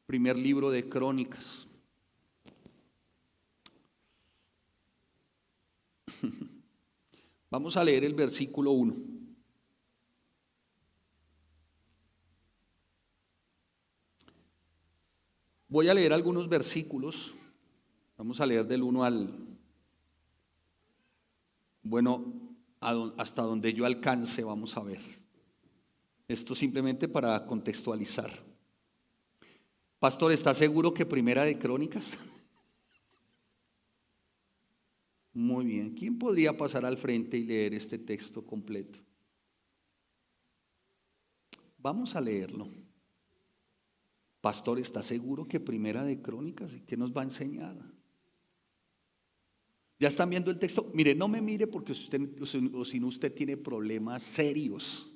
Primer libro de Crónicas. Vamos a leer el versículo 1. Voy a leer algunos versículos. Vamos a leer del 1 al, hasta donde yo alcance, vamos a ver. Esto simplemente para contextualizar. Pastor, ¿está seguro que Primera de Crónicas? Muy bien. ¿Quién podría pasar al frente y leer este texto completo? Vamos a leerlo. Pastor, ¿está seguro que Primera de Crónicas? ¿Y qué nos va a enseñar? ¿Ya están viendo el texto? Mire, no me mire porque si no usted tiene problemas serios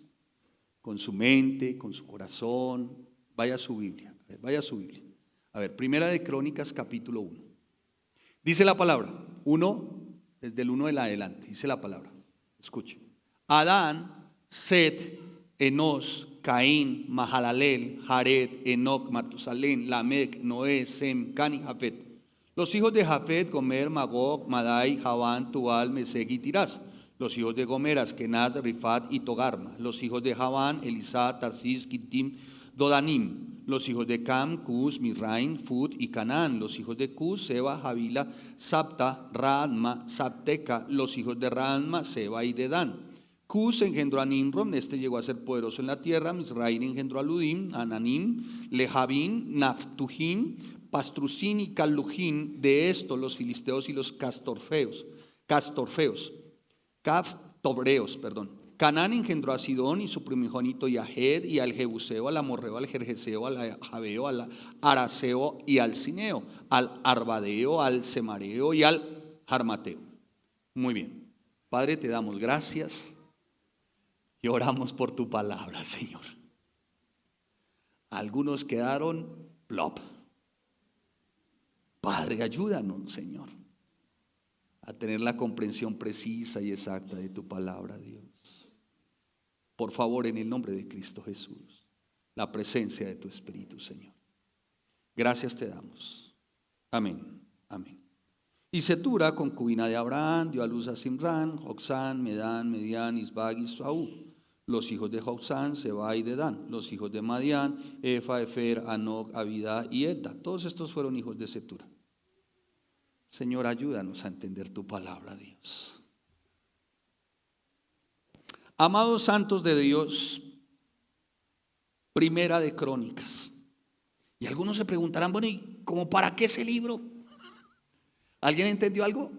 con su mente, con su corazón. Vaya a su Biblia. Vaya a su Biblia. A ver, Primera de Crónicas, capítulo 1. Dice la palabra, 1, desde el 1 en adelante, dice la palabra. Escuche. Adán, Set, Enos, Caín, Mahalalel, Jared, Enoc, Matusalén, Lamec, Noé, Sem, Can y Jafet. Los hijos de Jafet, Gomer, Magog, Madai, Javán, Tubal, Mesec y Tirás. Los hijos de Gomer, Askenaz, Rifat y Togarma. Los hijos de Javán, Elisá, Tarsis, Kittim, Dodanim. Los hijos de Cam, Cus, Misraim, Fut y Canaán. Los hijos de Cus, Seba, Javila, Sapta, Raadma, Sapteca. Los hijos de Raadma, Seba y Dedán. Cus engendró a Nimrod, este llegó a ser poderoso en la tierra. Misraim engendró a Ludim, Ananim, Lehabim, Naftujim, Pastrusim y Calujim. De estos los filisteos y los castorfeos. Canaán engendró a Sidón y su primogénito Yahed, y al Jebuseo, al Amorreo, al Jerjeseo, al Javeo, al Araseo y al Cineo, al Arbadeo, al Semareo y al Jarmateo. Muy bien. Padre, te damos gracias y oramos por tu palabra, Señor. Algunos quedaron plop. Padre, ayúdanos, Señor, a tener la comprensión precisa y exacta de tu palabra, Dios. Por favor, en el nombre de Cristo Jesús, la presencia de tu Espíritu, Señor. Gracias te damos. Amén. Amén. Y Setura, concubina de Abraham, dio a luz a Simrán, Joxán, Medán, Medián, Isbag y Saúl. Los hijos de Joxán, Seba y Dedán. Los hijos de Madián, Efa, Efer, Anoc, Abida y Elda. Todos estos fueron hijos de Setura. Señor, ayúdanos a entender tu palabra, Dios. Amados santos de Dios, Primera de Crónicas. Y algunos se preguntarán, bueno, ¿y cómo para qué ese libro? ¿Alguien entendió algo?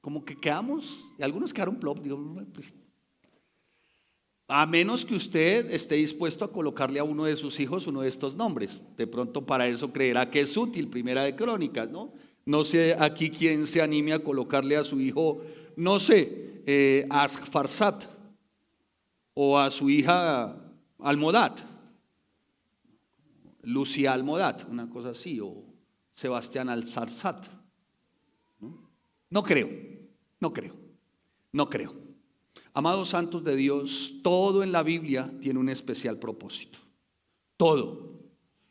Como que quedamos, y algunos quedaron plop, digo, pues, a menos que usted esté dispuesto a colocarle a uno de sus hijos uno de estos nombres. De pronto para eso creerá que es útil Primera de Crónicas, ¿no? No sé aquí quién se anime a colocarle a su hijo, no sé, Asfarsat, o a su hija Almodat, Lucía Almodat, una cosa así, o Sebastián Alzarzat. No creo. Amados santos de Dios, todo en la Biblia tiene un especial propósito. Todo.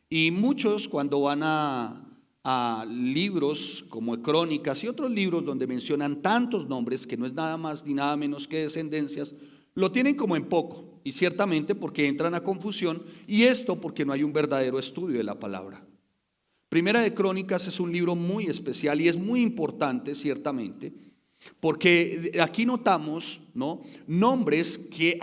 Y muchos cuando van a libros como Crónicas y otros libros donde mencionan tantos nombres, que no es nada más ni nada menos que descendencias, lo tienen como en poco, y ciertamente porque entran a confusión, y esto porque no hay un verdadero estudio de la palabra. Primera de Crónicas es un libro muy especial y es muy importante, ciertamente, porque aquí notamos, ¿no?, nombres que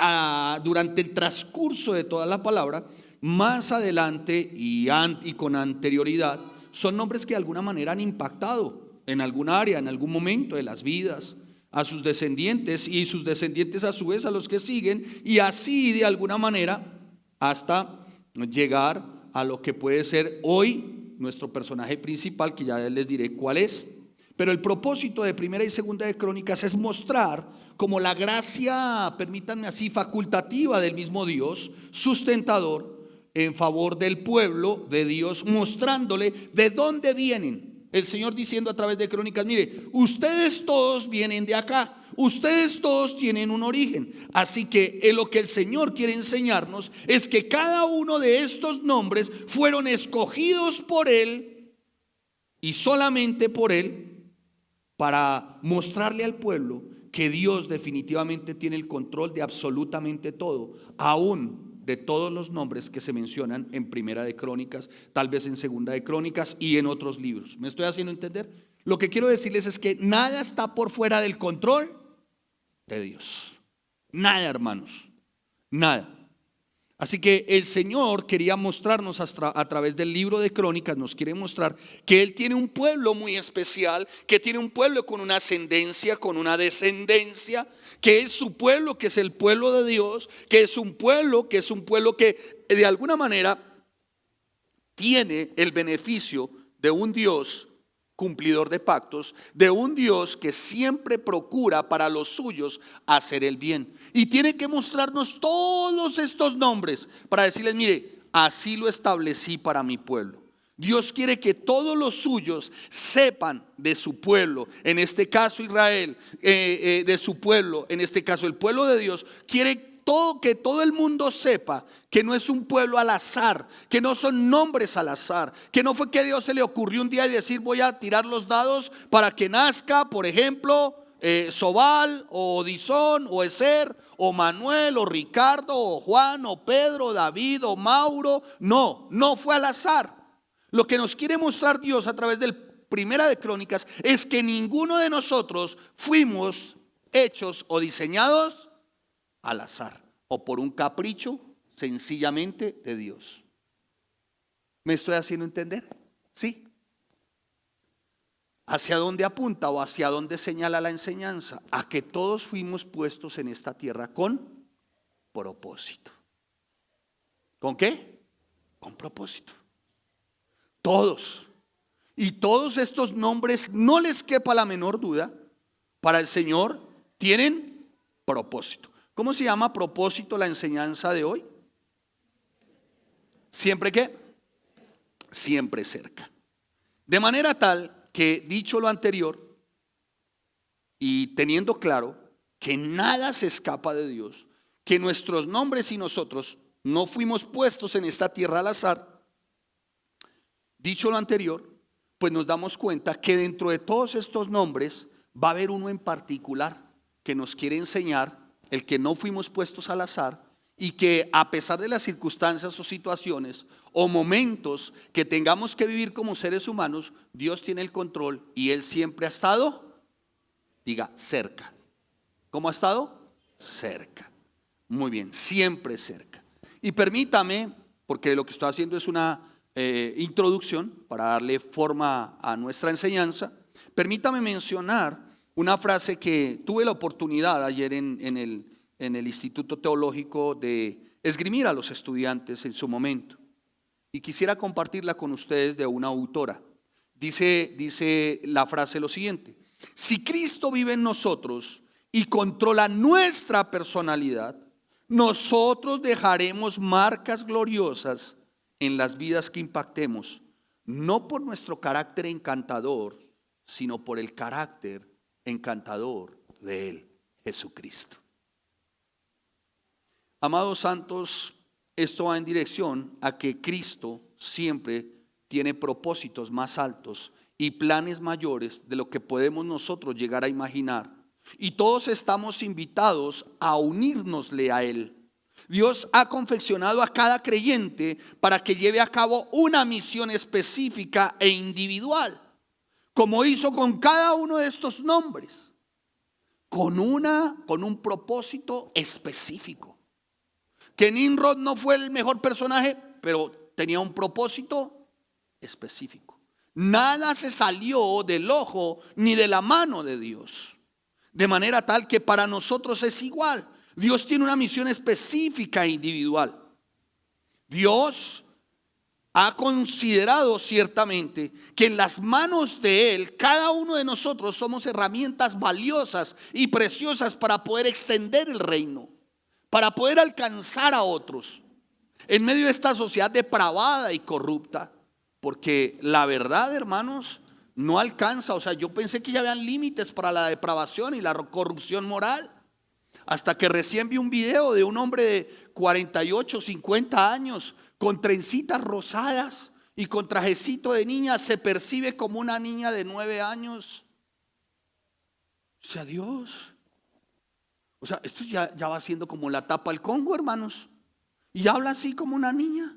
durante el transcurso de toda la palabra, más adelante y con anterioridad, son nombres que de alguna manera han impactado en alguna área, en algún momento de las vidas, a sus descendientes y sus descendientes a su vez a los que siguen, y así de alguna manera hasta llegar a lo que puede ser hoy nuestro personaje principal, que ya les diré cuál es. Pero el propósito de Primera y Segunda de Crónicas es mostrar como la gracia, permítanme así, facultativa del mismo Dios, sustentador, en favor del pueblo de Dios, mostrándole de dónde vienen. El Señor diciendo a través de Crónicas, mire, ustedes todos vienen de acá, Ustedes todos tienen un origen. Así que lo que el Señor quiere enseñarnos es que cada uno de estos nombres fueron escogidos por Él y solamente por Él para mostrarle al pueblo que Dios definitivamente tiene el control de absolutamente todo, aún de todos los nombres que se mencionan en Primera de Crónicas, tal vez en Segunda de Crónicas y en otros libros. ¿Me estoy haciendo entender? Lo que quiero decirles es que nada está por fuera del control de Dios. Nada, hermanos, nada. Así que el Señor quería mostrarnos a través del libro de Crónicas, nos quiere mostrar que Él tiene un pueblo muy especial, que tiene un pueblo con una ascendencia, con una descendencia, que es su pueblo, que es el pueblo de Dios, que es un pueblo que de alguna manera tiene el beneficio de un Dios cumplidor de pactos, de un Dios que siempre procura para los suyos hacer el bien. Y tiene que mostrarnos todos estos nombres para decirles, mire, así lo establecí para mi pueblo. Dios quiere que todos los suyos sepan de su pueblo, en este caso Israel, de su pueblo, en este caso el pueblo de Dios, quiere que todo el mundo sepa que no es un pueblo al azar, que no son nombres al azar, que no fue que a Dios se le ocurrió un día decir voy a tirar los dados para que nazca, por ejemplo, Sobal o Odisón o Ezer o Manuel o Ricardo o Juan o Pedro o David o Mauro. No fue al azar. Lo que nos quiere mostrar Dios a través del Primera de Crónicas es que ninguno de nosotros fuimos hechos o diseñados al azar o por un capricho sencillamente de Dios. ¿Me estoy haciendo entender? Sí. ¿Hacia dónde apunta o hacia dónde señala la enseñanza? A que todos fuimos puestos en esta tierra con propósito. ¿Con qué? Con propósito. Todos. Y todos estos nombres, no les quepa la menor duda, para el Señor tienen propósito. ¿Cómo se llama propósito la enseñanza de hoy? ¿Siempre qué? Siempre cerca. De manera tal que, dicho lo anterior y teniendo claro que nada se escapa de Dios, que nuestros nombres y nosotros no fuimos puestos en esta tierra al azar, dicho lo anterior, pues nos damos cuenta que dentro de todos estos nombres va a haber uno en particular que nos quiere enseñar el que no fuimos puestos al azar y que a pesar de las circunstancias o situaciones o momentos que tengamos que vivir como seres humanos, Dios tiene el control y Él siempre ha estado, diga, cerca. ¿Cómo ha estado? Cerca. Muy bien, siempre cerca. Y permítame, porque lo que estoy haciendo es una introducción para darle forma a nuestra enseñanza, permítame mencionar una frase que tuve la oportunidad ayer en el Instituto Teológico de esgrimir a los estudiantes en su momento. Y quisiera compartirla con ustedes de una autora. Dice la frase lo siguiente: si Cristo vive en nosotros y controla nuestra personalidad, nosotros dejaremos marcas gloriosas en las vidas que impactemos, no por nuestro carácter encantador, sino por el carácter encantador de Él, Jesucristo. Amados santos, esto va en dirección a que Cristo siempre tiene propósitos más altos y planes mayores de lo que podemos nosotros llegar a imaginar. Y todos estamos invitados a unírnosle a Él. Dios ha confeccionado a cada creyente para que lleve a cabo una misión específica e individual, como hizo con cada uno de estos nombres, con un propósito específico. Que Nimrod no fue el mejor personaje, pero tenía un propósito específico. Nada se salió del ojo ni de la mano de Dios, de manera tal que para nosotros es igual. Dios tiene una misión específica e individual. Dios ha considerado ciertamente que en las manos de Él, cada uno de nosotros somos herramientas valiosas y preciosas para poder extender el reino, para poder alcanzar a otros en medio de esta sociedad depravada y corrupta. Porque la verdad, hermanos, no alcanza. O sea, yo pensé que ya habían límites para la depravación y la corrupción moral. Hasta que recién vi un video de un hombre de 48, 50 años con trencitas rosadas y con trajecito de niña. Se percibe como una niña de 9 años. O sea, Dios. O sea, esto ya va siendo como la tapa al Congo, hermanos. Y habla así como una niña.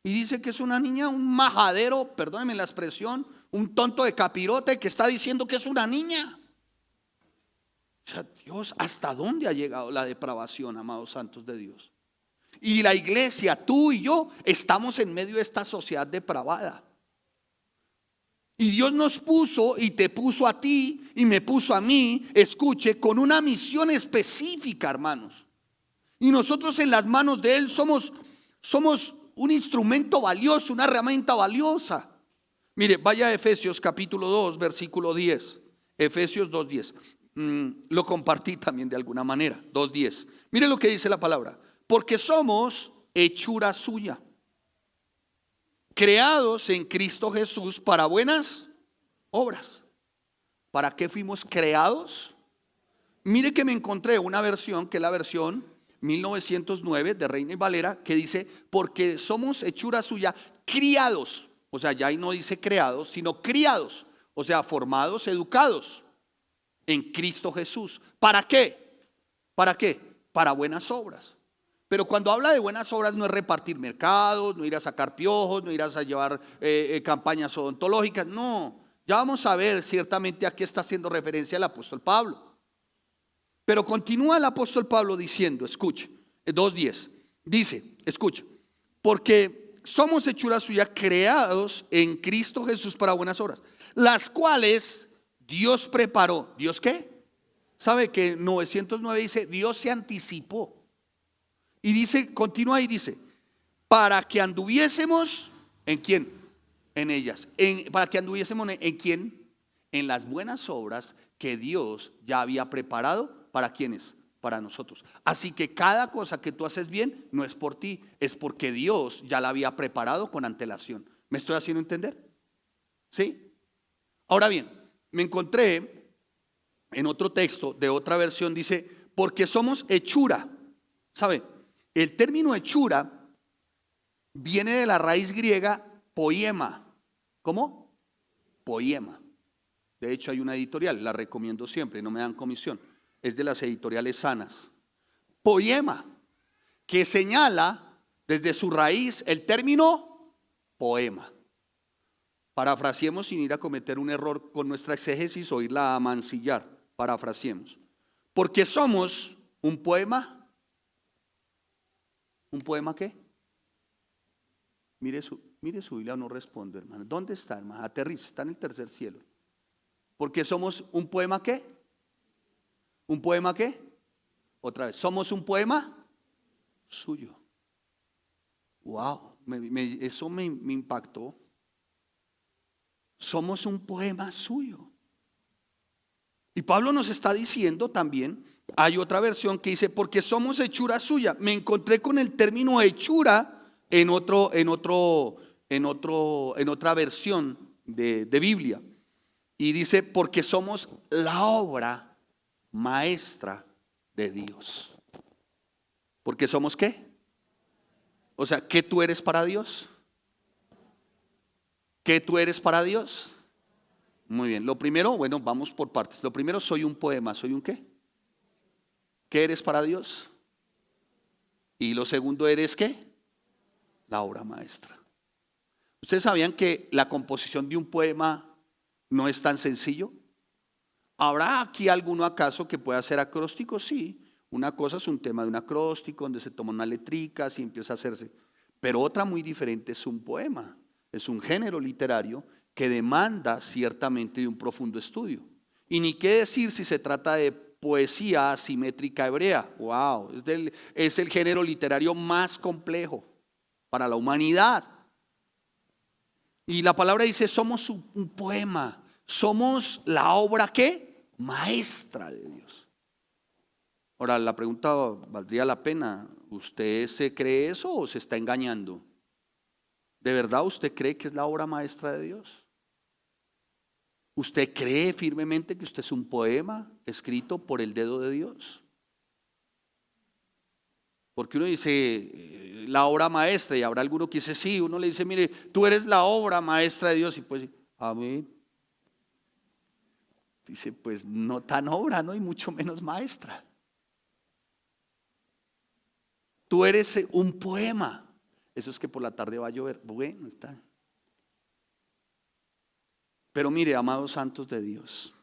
Y dice que es una niña, un majadero, perdónenme la expresión, un tonto de capirote que está diciendo que es una niña. O sea, Dios, ¿hasta dónde ha llegado la depravación, amados santos de Dios? Y la iglesia, tú y yo, estamos en medio de esta sociedad depravada. Y Dios nos puso y te puso a ti y me puso a mí, escuche, con una misión específica, hermanos. Y nosotros en las manos de Él somos un instrumento valioso, una herramienta valiosa. Mire, vaya a Efesios capítulo 2, versículo 10. Efesios 2:10. Lo compartí también de alguna manera. 2:10. Mire lo que dice la palabra. Porque somos hechura suya, creados en Cristo Jesús para buenas obras. ¿Para qué fuimos creados? Mire que me encontré una versión, que es la versión 1909 de Reina y Valera, que dice, porque somos hechura suya, criados. O sea, ya ahí no dice creados, sino criados. O sea, formados, educados en Cristo Jesús. ¿Para qué? ¿Para qué? Para buenas obras. Pero cuando habla de buenas obras no es repartir mercados, no ir a sacar piojos, no ir a llevar campañas odontológicas, no. Ya vamos a ver ciertamente a qué está haciendo referencia el apóstol Pablo. Pero continúa el apóstol Pablo diciendo, escuche, 2:10, dice, escuche, porque somos hechura suya, creados en Cristo Jesús para buenas obras, las cuales Dios preparó. ¿Dios qué? ¿Sabe que 909 dice, Dios se anticipó? Y dice, continúa y dice, para que anduviésemos, ¿en quién? En ellas. Para que anduviésemos en quién? En las buenas obras que Dios ya había preparado. ¿Para quiénes? Para nosotros. Así que cada cosa que tú haces bien no es por ti, es porque Dios ya la había preparado con antelación. ¿Me estoy haciendo entender? ¿Sí? Ahora bien, me encontré en otro texto de otra versión, dice, porque somos hechura. ¿Sabe? El término hechura viene de la raíz griega poiema. ¿Cómo? Poiema. De hecho hay una editorial, la recomiendo siempre, no me dan comisión. Es de las editoriales sanas. Poiema, que señala desde su raíz el término poema. Parafraseemos sin ir a cometer un error con nuestra exégesis o irla a mancillar. Parafraseemos. Porque somos un poema. ¿Un poema qué? Mire su Biblia, no responde, hermano. ¿Dónde está, hermano? Aterriza, está en el tercer cielo. Porque somos un poema qué? ¿Un poema qué? Otra vez, somos un poema suyo. Wow, eso me impactó. Somos un poema suyo. Y Pablo nos está diciendo también, hay otra versión que dice, porque somos hechura suya. Me encontré con el término hechura en otra versión de Biblia. Y dice, porque somos la obra maestra de Dios. ¿Porque somos qué? O sea, ¿qué tú eres para Dios? ¿Qué tú eres para Dios? Muy bien, lo primero, bueno, vamos por partes. Lo primero, soy un poema. ¿Soy un qué? ¿Qué eres para Dios? Y lo segundo, ¿eres qué? La obra maestra. ¿Ustedes sabían que la composición de un poema no es tan sencillo? ¿Habrá aquí alguno acaso que pueda ser acróstico? Sí, una cosa es un tema de un acróstico donde se toma una letrica y empieza a hacerse. Pero otra muy diferente es un poema. Es un género literario que demanda ciertamente de un profundo estudio. Y ni qué decir si se trata de poesía asimétrica hebrea. Wow, es el género literario más complejo para la humanidad. Y la palabra dice, somos un poema, somos la obra ¿qué? Maestra de Dios. Ahora la pregunta valdría la pena, ¿usted se cree eso o se está engañando? ¿De verdad usted cree que es la obra maestra de Dios? ¿Usted cree firmemente que usted es un poema escrito por el dedo de Dios? Porque uno dice la obra maestra y habrá alguno que dice sí, uno le dice, mire, tú eres la obra maestra de Dios y pues, amén. Dice, pues no tan obra, ¿no? Y mucho menos maestra. Tú eres un poema. Eso es que por la tarde va a llover. Bueno, está. Pero mire, amados santos de Dios,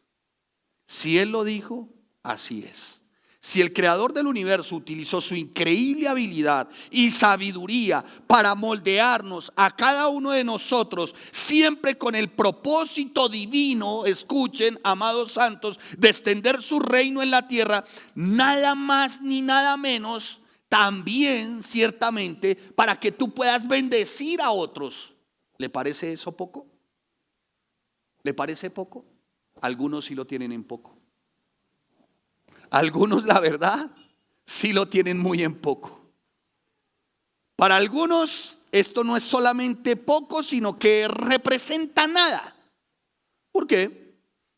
si Él lo dijo, así es. Si el creador del universo utilizó su increíble habilidad y sabiduría para moldearnos a cada uno de nosotros, siempre con el propósito divino, escuchen, amados santos, de extender su reino en la tierra, nada más ni nada menos, también ciertamente para que tú puedas bendecir a otros. ¿Le parece eso poco? ¿Le parece poco? Algunos sí lo tienen en poco. Algunos, la verdad, sí lo tienen muy en poco. Para algunos esto no es solamente poco, sino que representa nada. ¿Por qué?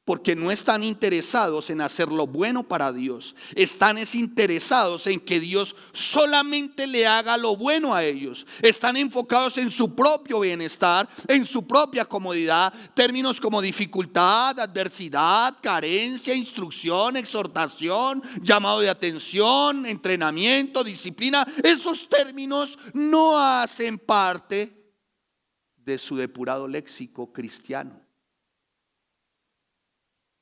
Porque no están interesados en hacer lo bueno para Dios. Están interesados en que Dios solamente le haga lo bueno a ellos. Están enfocados en su propio bienestar, en su propia comodidad. Términos como dificultad, adversidad, carencia, instrucción, exhortación, llamado de atención, entrenamiento, disciplina. Esos términos no hacen parte de su depurado léxico cristiano,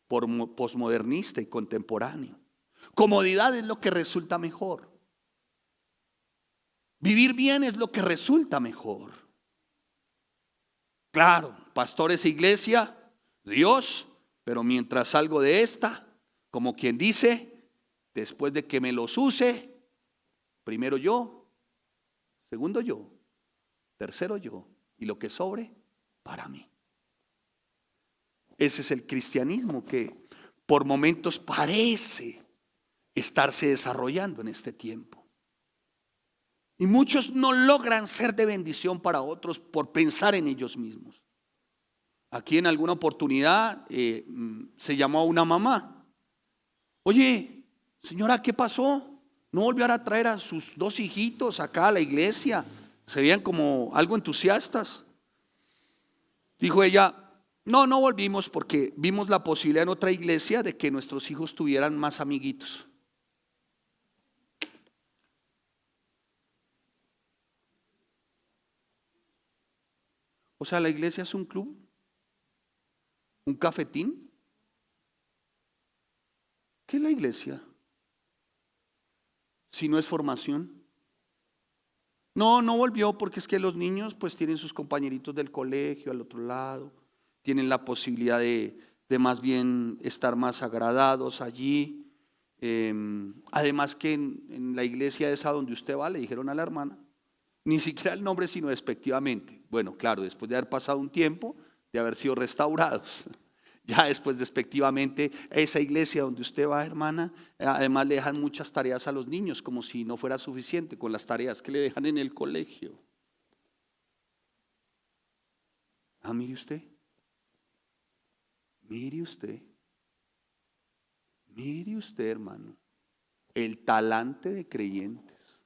posmodernista y contemporáneo. Comodidad es lo que resulta mejor. Vivir bien es lo que resulta mejor. Claro, pastores e iglesia, Dios, pero mientras salgo de esta, como quien dice, después de que me los use, primero yo, segundo yo, tercero yo, y lo que sobre, para mí. Ese es el cristianismo que por momentos parece estarse desarrollando en este tiempo. Y muchos no logran ser de bendición para otros por pensar en ellos mismos. Aquí en alguna oportunidad se llamó a una mamá. Oye, señora, ¿qué pasó? ¿No volvió a traer a sus dos hijitos acá a la iglesia? Se veían como algo entusiastas. Dijo ella, no volvimos porque vimos la posibilidad en otra iglesia de que nuestros hijos tuvieran más amiguitos. O sea, la iglesia es un club, un cafetín. ¿Qué es la iglesia? Si no es formación. No volvió porque es que los niños pues tienen sus compañeritos del colegio al otro lado. Tienen la posibilidad de más bien estar más agradados allí. Además que en la iglesia esa donde usted va, le dijeron a la hermana, ni siquiera el nombre sino despectivamente. Bueno, claro, después de haber pasado un tiempo, de haber sido restaurados. Ya después despectivamente, esa iglesia donde usted va, hermana, además le dejan muchas tareas a los niños, como si no fuera suficiente con las tareas que le dejan en el colegio. Mire usted. Mire usted, hermano, el talante de creyentes,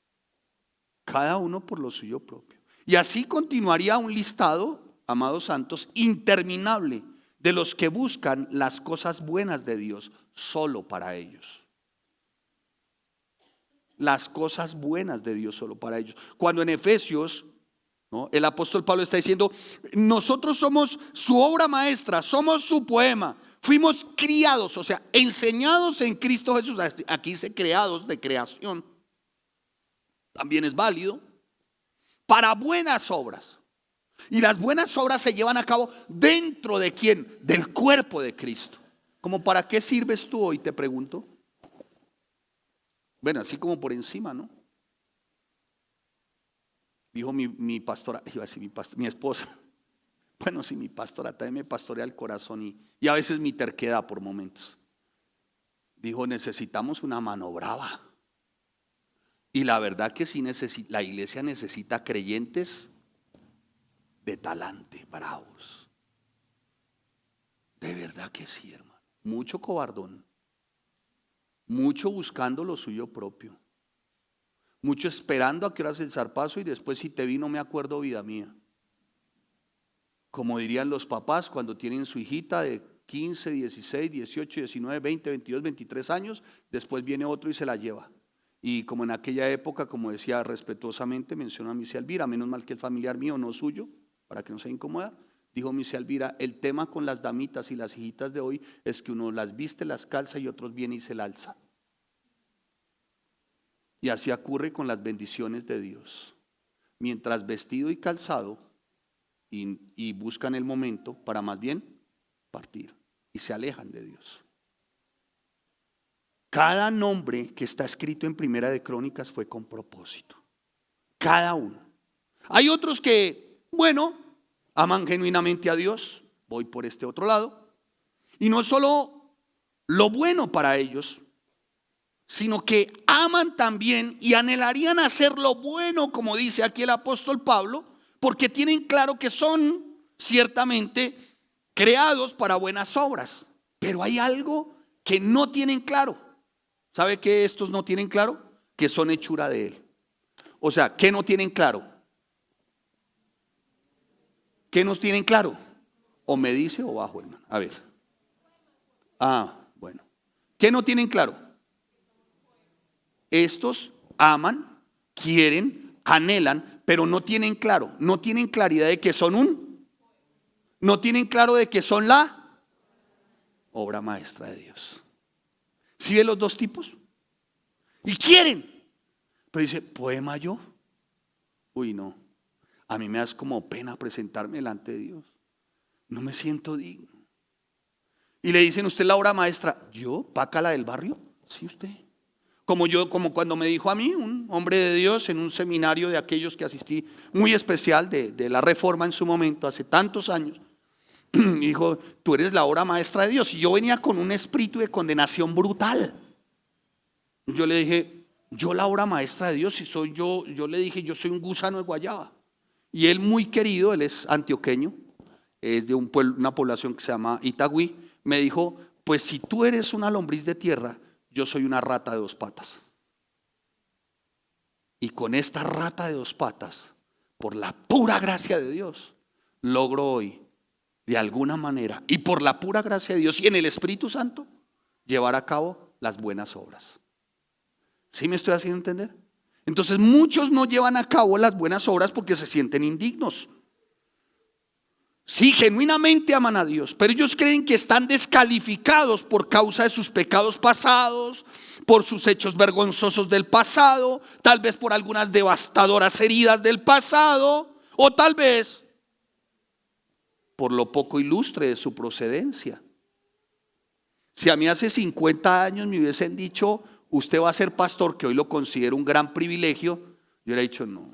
cada uno por lo suyo propio. Y así continuaría un listado, amados santos, interminable de los que buscan las cosas buenas de Dios solo para ellos. Las cosas buenas de Dios solo para ellos. Cuando en Efesios, ¿no?, el apóstol Pablo está diciendo, nosotros somos su obra maestra, somos su poema. Fuimos criados, o sea, enseñados en Cristo Jesús. Aquí dice creados, de creación. También es válido. Para buenas obras. Y las buenas obras se llevan a cabo dentro de ¿quién? Del cuerpo de Cristo. ¿Cómo para qué sirves tú hoy, te pregunto? Bueno, así como por encima, ¿no? Dijo mi pastora, iba a decir mi esposa. Bueno, sí, mi pastora también me pastorea el corazón y a veces mi terquedad por momentos. Dijo, necesitamos una mano brava. Y la verdad que sí, la iglesia necesita creyentes de talante, bravos. De verdad que sí, hermano. Mucho cobardón. Mucho buscando lo suyo propio. Mucho esperando a que horas el zarpazo y después si te vi no me acuerdo, vida mía. Como dirían los papás cuando tienen su hijita de 15, 16, 18, 19, 20, 22, 23 años, después viene otro y se la lleva. Y como en aquella época, como decía respetuosamente, mencionó a Misia Elvira, menos mal que el familiar mío, no suyo, para que no se incomoda, dijo Misia Elvira, el tema con las damitas y las hijitas de hoy es que uno las viste, las calza y otros viene y se la alza. Y así ocurre con las bendiciones de Dios. Mientras vestido y calzado y buscan el momento para más bien partir y se alejan de Dios. Cada nombre que está escrito en Primera de Crónicas fue con propósito. Cada uno. Hay otros que, bueno, aman genuinamente a Dios. Voy por este otro lado. Y no solo lo bueno para ellos, sino que aman también y anhelarían hacer lo bueno, como dice aquí el apóstol Pablo, porque tienen claro que son ciertamente creados para buenas obras. Pero hay algo que no tienen claro. ¿Sabe qué estos no tienen claro? Que son hechura de Él. O sea, ¿qué no tienen claro? ¿Qué nos tienen claro? O me dice o bajo, hermano. A ver. Bueno. ¿Qué no tienen claro? Estos aman, quieren, anhelan, pero no tienen claro, no tienen claridad de que son no tienen claro de que son la obra maestra de Dios. ¿Sí ve los dos tipos? Y quieren, pero dice, ¿poema yo? Uy, no, a mí me da como pena presentarme delante de Dios, no me siento digno. Y le dicen, ¿usted es la obra maestra? ¿Yo? ¿Pácala del barrio? Sí, usted. Como cuando me dijo a mí, un hombre de Dios en un seminario de aquellos que asistí, muy especial de la Reforma en su momento, hace tantos años, dijo, tú eres la obra maestra de Dios. Y yo venía con un espíritu de condenación brutal. Yo le dije, yo la obra maestra de Dios, si soy yo le dije, yo soy un gusano de guayaba. Y él muy querido, él es antioqueño, es de una población que se llama Itagüí, me dijo, pues si tú eres una lombriz de tierra, yo soy una rata de 2 patas. Y con esta rata de 2 patas, por la pura gracia de Dios, logro hoy, de alguna manera, y por la pura gracia de Dios y en el Espíritu Santo, llevar a cabo las buenas obras. ¿Sí me estoy haciendo entender? Entonces muchos no llevan a cabo las buenas obras porque se sienten indignos. Sí, genuinamente aman a Dios, pero ellos creen que están descalificados por causa de sus pecados pasados, por sus hechos vergonzosos del pasado, tal vez por algunas devastadoras heridas del pasado, o tal vez por lo poco ilustre de su procedencia. Si a mí hace 50 años me hubiesen dicho, usted va a ser pastor, que hoy lo considero un gran privilegio, yo hubiera dicho no,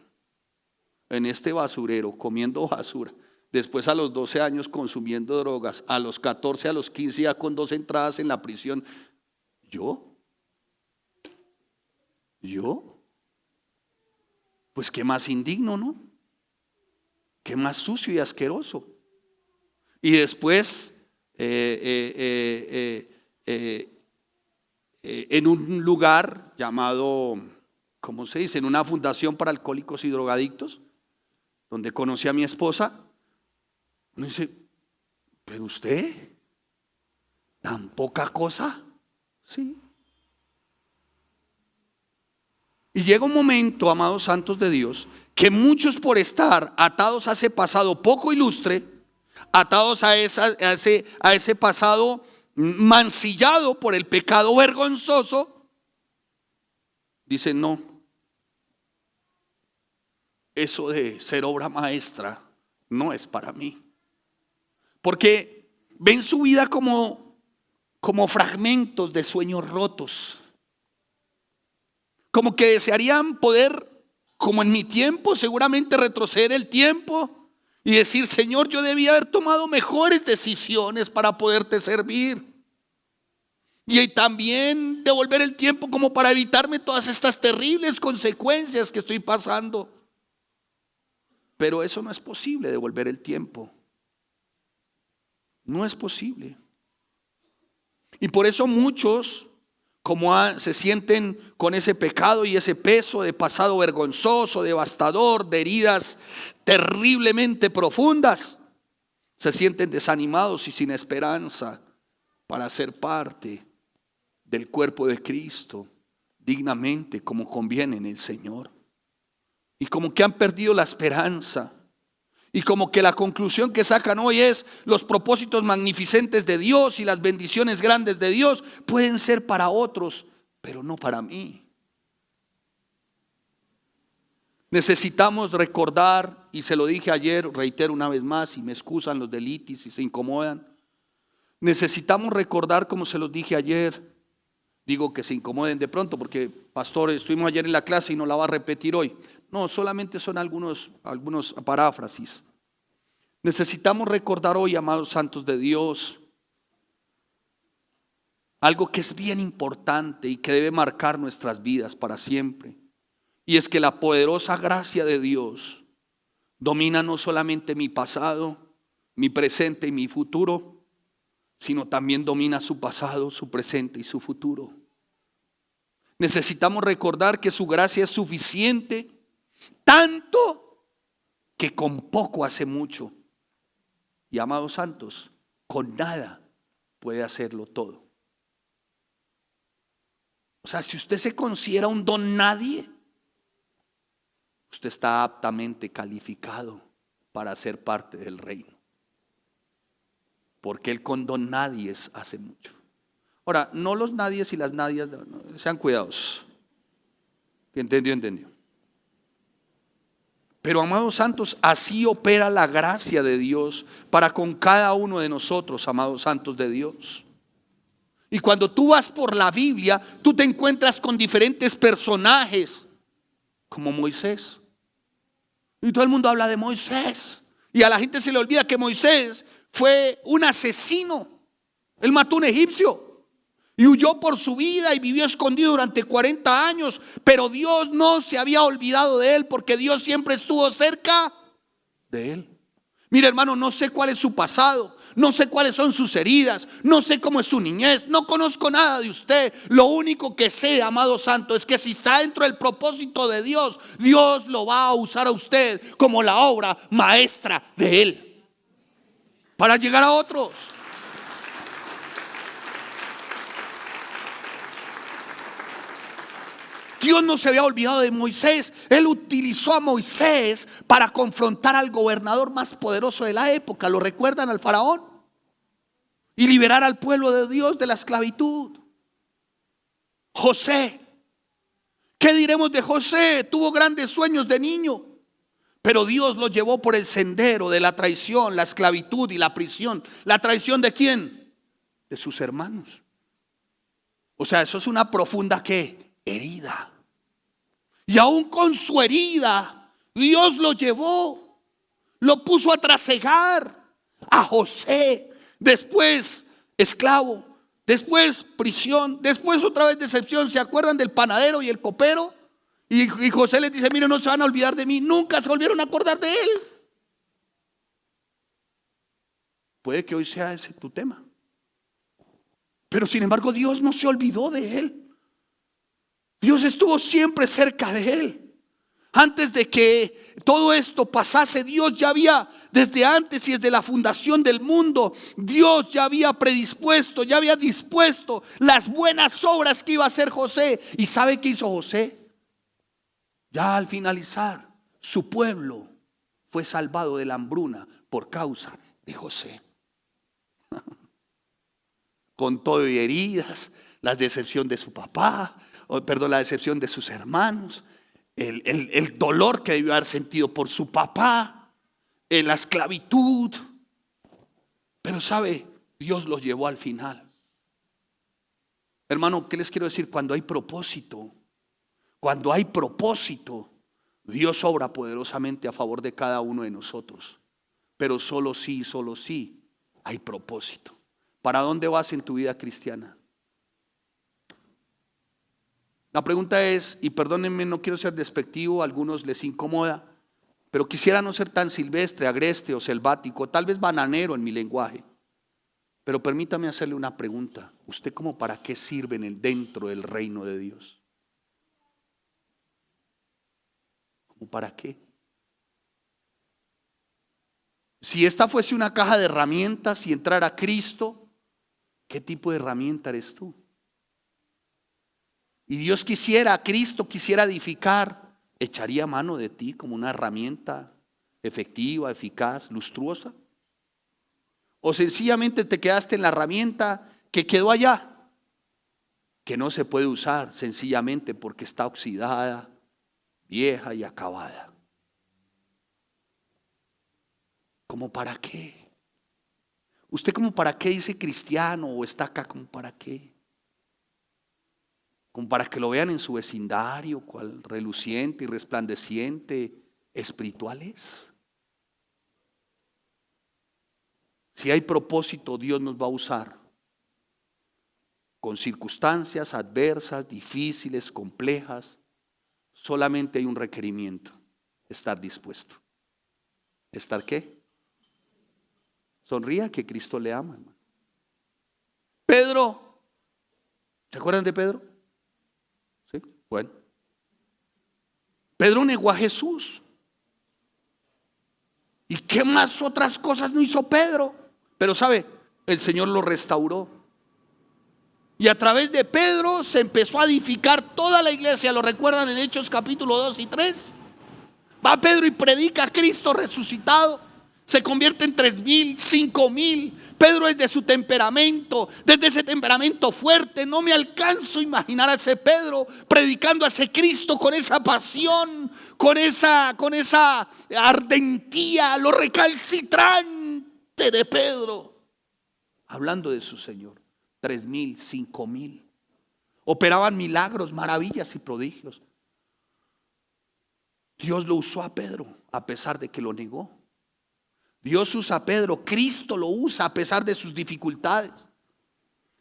en este basurero, comiendo basura. Después a los 12 años consumiendo drogas, a los 14, a los 15 ya con 2 entradas en la prisión. ¿Yo? Pues qué más indigno, ¿no? Qué más sucio y asqueroso. Y después en un lugar llamado, ¿cómo se dice? En una fundación para alcohólicos y drogadictos, donde conocí a mi esposa. Me dice, pero usted, tan poca cosa. Sí. Y llega un momento, amados santos de Dios, que muchos por estar atados a ese pasado poco ilustre, atados a ese pasado mancillado por el pecado vergonzoso, dicen no, eso de ser obra maestra no es para mí. Porque ven su vida como fragmentos de sueños rotos. Como que desearían poder, como en mi tiempo, seguramente retroceder el tiempo y decir, Señor, yo debía haber tomado mejores decisiones para poderte servir. Y también devolver el tiempo como para evitarme todas estas terribles consecuencias que estoy pasando. Pero eso no es posible, devolver el tiempo. No es posible. Y por eso muchos, se sienten con ese pecado y ese peso de pasado vergonzoso, devastador, de heridas terriblemente profundas, se sienten desanimados y sin esperanza para ser parte del cuerpo de Cristo dignamente, como conviene en el Señor. Y como que han perdido la esperanza. Y como que la conclusión que sacan hoy es: los propósitos magnificentes de Dios y las bendiciones grandes de Dios pueden ser para otros, pero no para mí. Necesitamos recordar, y se lo dije ayer, reitero una vez más, y me excusan los delitis si se incomodan. Necesitamos recordar, como se los dije ayer, digo que se incomoden de pronto porque, pastor, estuvimos ayer en la clase y no la va a repetir hoy. No, solamente son algunos paráfrasis. Necesitamos recordar hoy, amados santos de Dios, algo que es bien importante y que debe marcar nuestras vidas para siempre. Y es que la poderosa gracia de Dios domina no solamente mi pasado, mi presente y mi futuro, sino también domina su pasado, su presente y su futuro. Necesitamos recordar que su gracia es suficiente, tanto que con poco hace mucho. Y, amados santos, con nada puede hacerlo todo. O sea, si usted se considera un don nadie, usted está aptamente calificado para ser parte del reino. Porque Él con don nadies hace mucho. Ahora, no los nadies y las nadias, sean cuidadosos. ¿Entendió? Pero, amados santos, así opera la gracia de Dios para con cada uno de nosotros, amados santos de Dios. Y cuando tú vas por la Biblia, tú te encuentras con diferentes personajes, como Moisés. Y todo el mundo habla de Moisés. Y a la gente se le olvida que Moisés fue un asesino. Él mató a un egipcio y huyó por su vida y vivió escondido durante 40 años. Pero Dios no se había olvidado de él, porque Dios siempre estuvo cerca de él. Mire, hermano, no sé cuál es su pasado, no sé cuáles son sus heridas, no sé cómo es su niñez, no conozco nada de usted. Lo único que sé, amado santo, es que si está dentro del propósito de Dios, Dios lo va a usar a usted como la obra maestra de Él para llegar a otros. Dios no se había olvidado de Moisés. Él utilizó a Moisés para confrontar al gobernador más poderoso de la época. ¿Lo recuerdan? Al faraón. Y liberar al pueblo de Dios de la esclavitud. José. ¿Qué diremos de José? Tuvo grandes sueños de niño, pero Dios lo llevó por el sendero de la traición, la esclavitud y la prisión. ¿La traición de quién? De sus hermanos. O sea, eso es una profunda ¿qué? Herida. Y aún con su herida, Dios lo llevó, lo puso a trasegar a José. Después esclavo, después prisión, después otra vez decepción. ¿Se acuerdan del panadero y el copero? Y José les dice: miren, no se van a olvidar de mí. Nunca se volvieron a acordar de él. Puede que hoy sea ese tu tema, pero sin embargo Dios no se olvidó de él. Dios estuvo siempre cerca de él. Antes de que todo esto pasase, Dios ya había, desde antes y desde la fundación del mundo, Dios ya había predispuesto, ya había dispuesto las buenas obras que iba a hacer José. ¿Y sabe qué hizo José? Ya al finalizar, su pueblo fue salvado de la hambruna por causa de José. Con todo y heridas, la decepción de su papá, la decepción de sus hermanos, el dolor que debió haber sentido por su papá, la esclavitud. Pero sabe, Dios los llevó al final. Hermano, ¿qué les quiero decir? Cuando hay propósito, Dios obra poderosamente a favor de cada uno de nosotros. Pero solo sí hay propósito. ¿Para dónde vas en tu vida cristiana? La pregunta es, y perdónenme, no quiero ser despectivo, a algunos les incomoda, pero quisiera no ser tan silvestre, agreste o selvático, tal vez bananero en mi lenguaje. Pero permítame hacerle una pregunta. ¿Usted como para qué sirve dentro del reino de Dios? ¿Cómo para qué? Si esta fuese una caja de herramientas y entrara Cristo, ¿qué tipo de herramienta eres tú? Y Dios quisiera, Cristo quisiera edificar, ¿echaría mano de ti como una herramienta efectiva, eficaz, lustruosa? ¿O sencillamente te quedaste en la herramienta que quedó allá, que no se puede usar sencillamente porque está oxidada, vieja y acabada? ¿Cómo para qué? ¿Usted como para qué dice cristiano o está acá como para qué? Como para que lo vean en su vecindario, cual reluciente y resplandeciente espiritual es. Si hay propósito, Dios nos va a usar con circunstancias adversas, difíciles, complejas. Solamente hay un requerimiento: estar dispuesto. ¿Estar qué? Sonría, que Cristo le ama, hermano. Pedro, ¿se acuerdan de Pedro? Sí, bueno. Pedro negó a Jesús. ¿Y qué más otras cosas no hizo Pedro? Pero sabe, el Señor lo restauró. Y a través de Pedro se empezó a edificar toda la iglesia. ¿Lo recuerdan en Hechos capítulo 2 y 3? Va Pedro y predica a Cristo resucitado. Se convierte en 3,000, 5,000. Pedro es de su temperamento, desde ese temperamento fuerte. No me alcanzo a imaginar a ese Pedro predicando a ese Cristo con esa pasión, con esa ardentía, lo recalcitrante de Pedro, hablando de su Señor. 3,000, 5,000. Operaban milagros, maravillas y prodigios. Dios lo usó a Pedro a pesar de que lo negó. Dios usa a Pedro, Cristo lo usa a pesar de sus dificultades.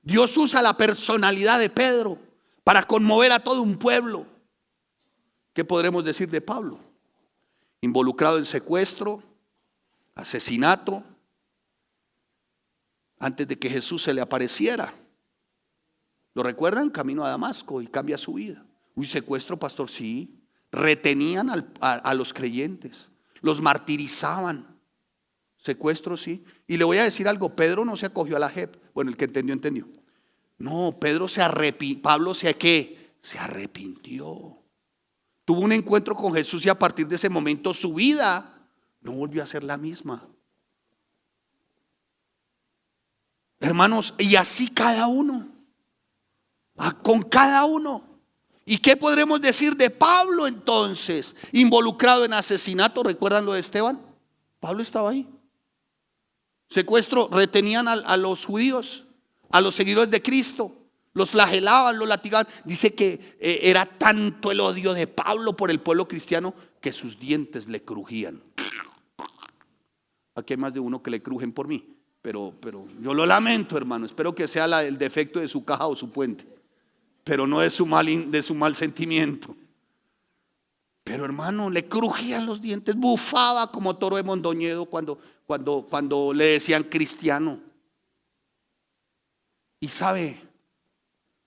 Dios usa la personalidad de Pedro para conmover a todo un pueblo. ¿Qué podremos decir de Pablo? Involucrado en secuestro, asesinato, antes de que Jesús se le apareciera. ¿Lo recuerdan? Camino a Damasco y cambia su vida. Un secuestro, pastor, sí. Retenían a los creyentes, los martirizaban. Secuestro, sí. Y le voy a decir algo: Pedro no se acogió a la JEP. Bueno, el que entendió, entendió. No, Pedro se arrepintió. Pablo se arrepintió. Tuvo un encuentro con Jesús y a partir de ese momento su vida no volvió a ser la misma. Hermanos, y así cada uno. Con cada uno. ¿Y qué podremos decir de Pablo entonces? Involucrado en asesinato. ¿Recuerdan lo de Esteban? Pablo estaba ahí. Secuestro, retenían a los judíos, a los seguidores de Cristo, los flagelaban, los latigaban. Dice que era tanto el odio de Pablo por el pueblo cristiano que sus dientes le crujían. Aquí hay más de uno que le crujen por mí, pero yo lo lamento, hermano. Espero que sea el defecto de su caja o su puente, pero no de su mal sentimiento. Pero hermano, le crujían los dientes, bufaba como toro de Mondoñedo cuando le decían cristiano. Y sabe,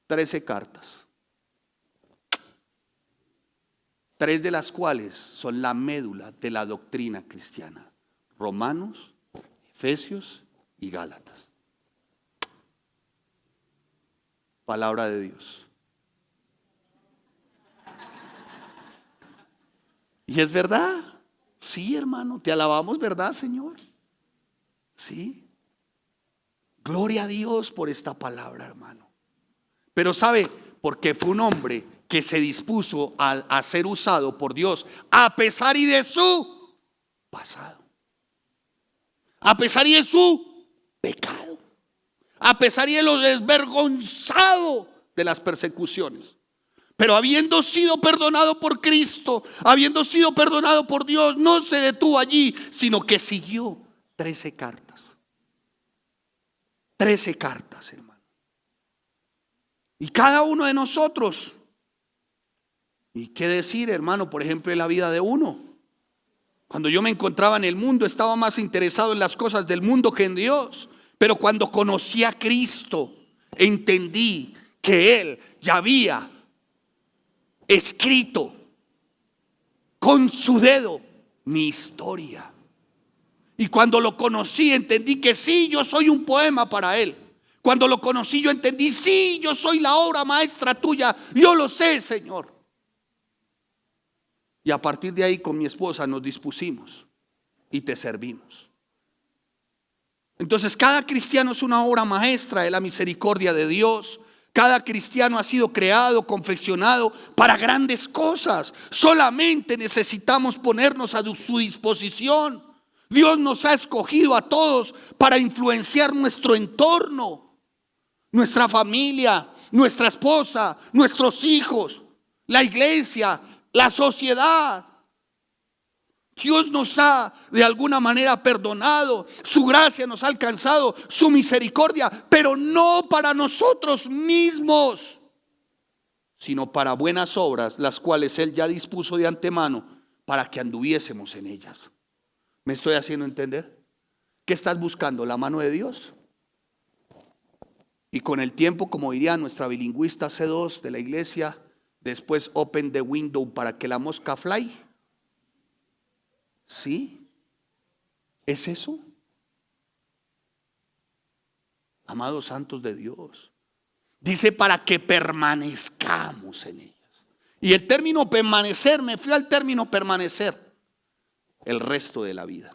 13 cartas, 3 de las cuales son la médula de la doctrina cristiana: Romanos, Efesios y Gálatas. Palabra de Dios. Y es verdad. Sí, hermano, te alabamos, ¿verdad, Señor? Sí. Gloria a Dios por esta palabra, hermano. Pero sabe, porque fue un hombre que se dispuso a ser usado por Dios a pesar y de su pasado, a pesar y de su pecado, a pesar y de lo desvergonzado de las persecuciones. Pero habiendo sido perdonado por Cristo, habiendo sido perdonado por Dios, no se detuvo allí, sino que siguió 13 cartas. 13 cartas, hermano. Y cada uno de nosotros, y qué decir, hermano, por ejemplo, en la vida de uno. Cuando yo me encontraba en el mundo, estaba más interesado en las cosas del mundo que en Dios. Pero cuando conocí a Cristo, entendí que Él ya había escrito con su dedo mi historia. Y cuando lo conocí, entendí que sí, yo soy un poema para Él. Cuando lo conocí, yo entendí, sí, yo soy la obra maestra tuya. Yo lo sé, Señor. Y a partir de ahí con mi esposa nos dispusimos y te servimos. Entonces cada cristiano es una obra maestra de la misericordia de Dios. Cada cristiano ha sido creado, confeccionado para grandes cosas. Solamente necesitamos ponernos a su disposición. Dios nos ha escogido a todos para influenciar nuestro entorno, nuestra familia, nuestra esposa, nuestros hijos, la iglesia, la sociedad. Dios nos ha de alguna manera perdonado, su gracia nos ha alcanzado, su misericordia, pero no para nosotros mismos, sino para buenas obras, las cuales Él ya dispuso de antemano para que anduviésemos en ellas. ¿Me estoy haciendo entender? ¿Qué estás buscando? ¿La mano de Dios? Y con el tiempo, como diría nuestra bilingüista C2 de la iglesia, después open the window para que la mosca fly. ¿Sí? ¿Es eso? Amados santos de Dios, dice para que permanezcamos en ellas. Y el término permanecer, me fui al término permanecer el resto de la vida.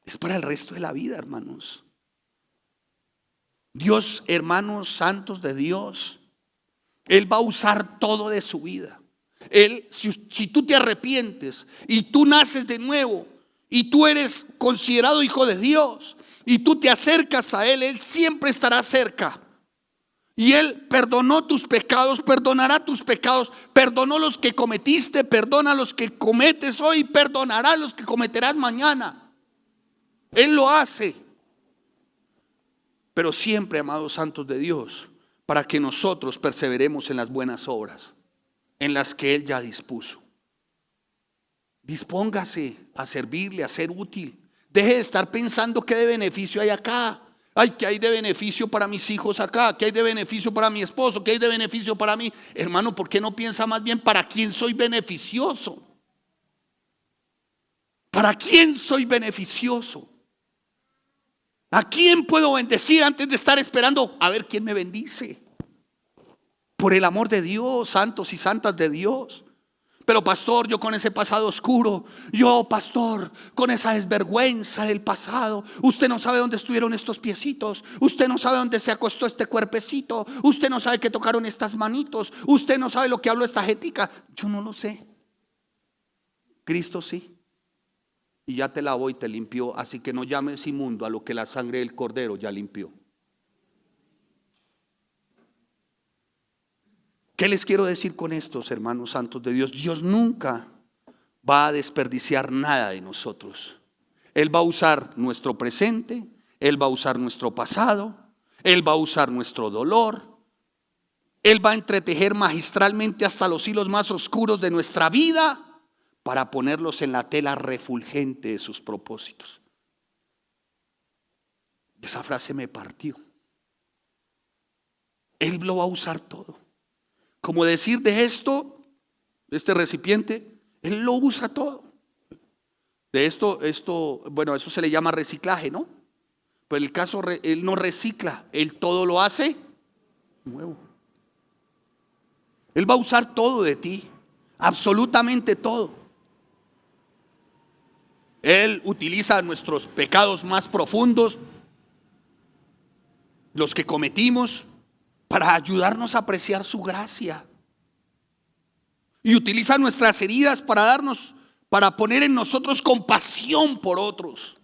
Es para el resto de la vida, hermanos. Dios, hermanos santos de Dios, Él va a usar todo de su vida. Él, si tú te arrepientes y tú naces de nuevo y tú eres considerado hijo de Dios y tú te acercas a Él, Él siempre estará cerca. Y Él perdonó tus pecados, perdonará tus pecados, perdonó los que cometiste, perdona los que cometes hoy, perdonará los que cometerás mañana. Él lo hace. Pero siempre, amados santos de Dios, para que nosotros perseveremos en las buenas obras, en las que Él ya dispuso. Dispóngase a servirle, a ser útil. Deje de estar pensando qué de beneficio hay acá. Ay, ¿qué hay de beneficio para mis hijos acá? ¿Qué hay de beneficio para mi esposo? ¿Qué hay de beneficio para mí? Hermano, ¿por qué no piensa más bien para quién soy beneficioso? ¿Para quién soy beneficioso? ¿A quién puedo bendecir antes de estar esperando a ver quién me bendice? Por el amor de Dios, santos y santas de Dios. Pero pastor, yo con ese pasado oscuro, yo pastor, con esa desvergüenza del pasado, usted no sabe dónde estuvieron estos piecitos, usted no sabe dónde se acostó este cuerpecito, usted no sabe que tocaron estas manitos, usted no sabe lo que habló esta jetica. Yo no lo sé. Cristo sí. Y ya te lavó y te limpió, así que no llames inmundo a lo que la sangre del Cordero ya limpió. ¿Qué les quiero decir con estos, hermanos santos de Dios? Dios nunca va a desperdiciar nada de nosotros. Él va a usar nuestro presente, Él va a usar nuestro pasado, Él va a usar nuestro dolor, Él va a entretejer magistralmente hasta los hilos más oscuros de nuestra vida para ponerlos en la tela refulgente de sus propósitos. Esa frase me partió. Él lo va a usar todo. Como decir de esto, este recipiente, Él lo usa todo. De esto, bueno, eso se le llama reciclaje, ¿no? Pero en el caso, Él no recicla, Él todo lo hace nuevo. Él va a usar todo de ti, absolutamente todo. Él utiliza nuestros pecados más profundos, los que cometimos, para ayudarnos a apreciar su gracia. Y utiliza nuestras heridas para poner en nosotros compasión por otros.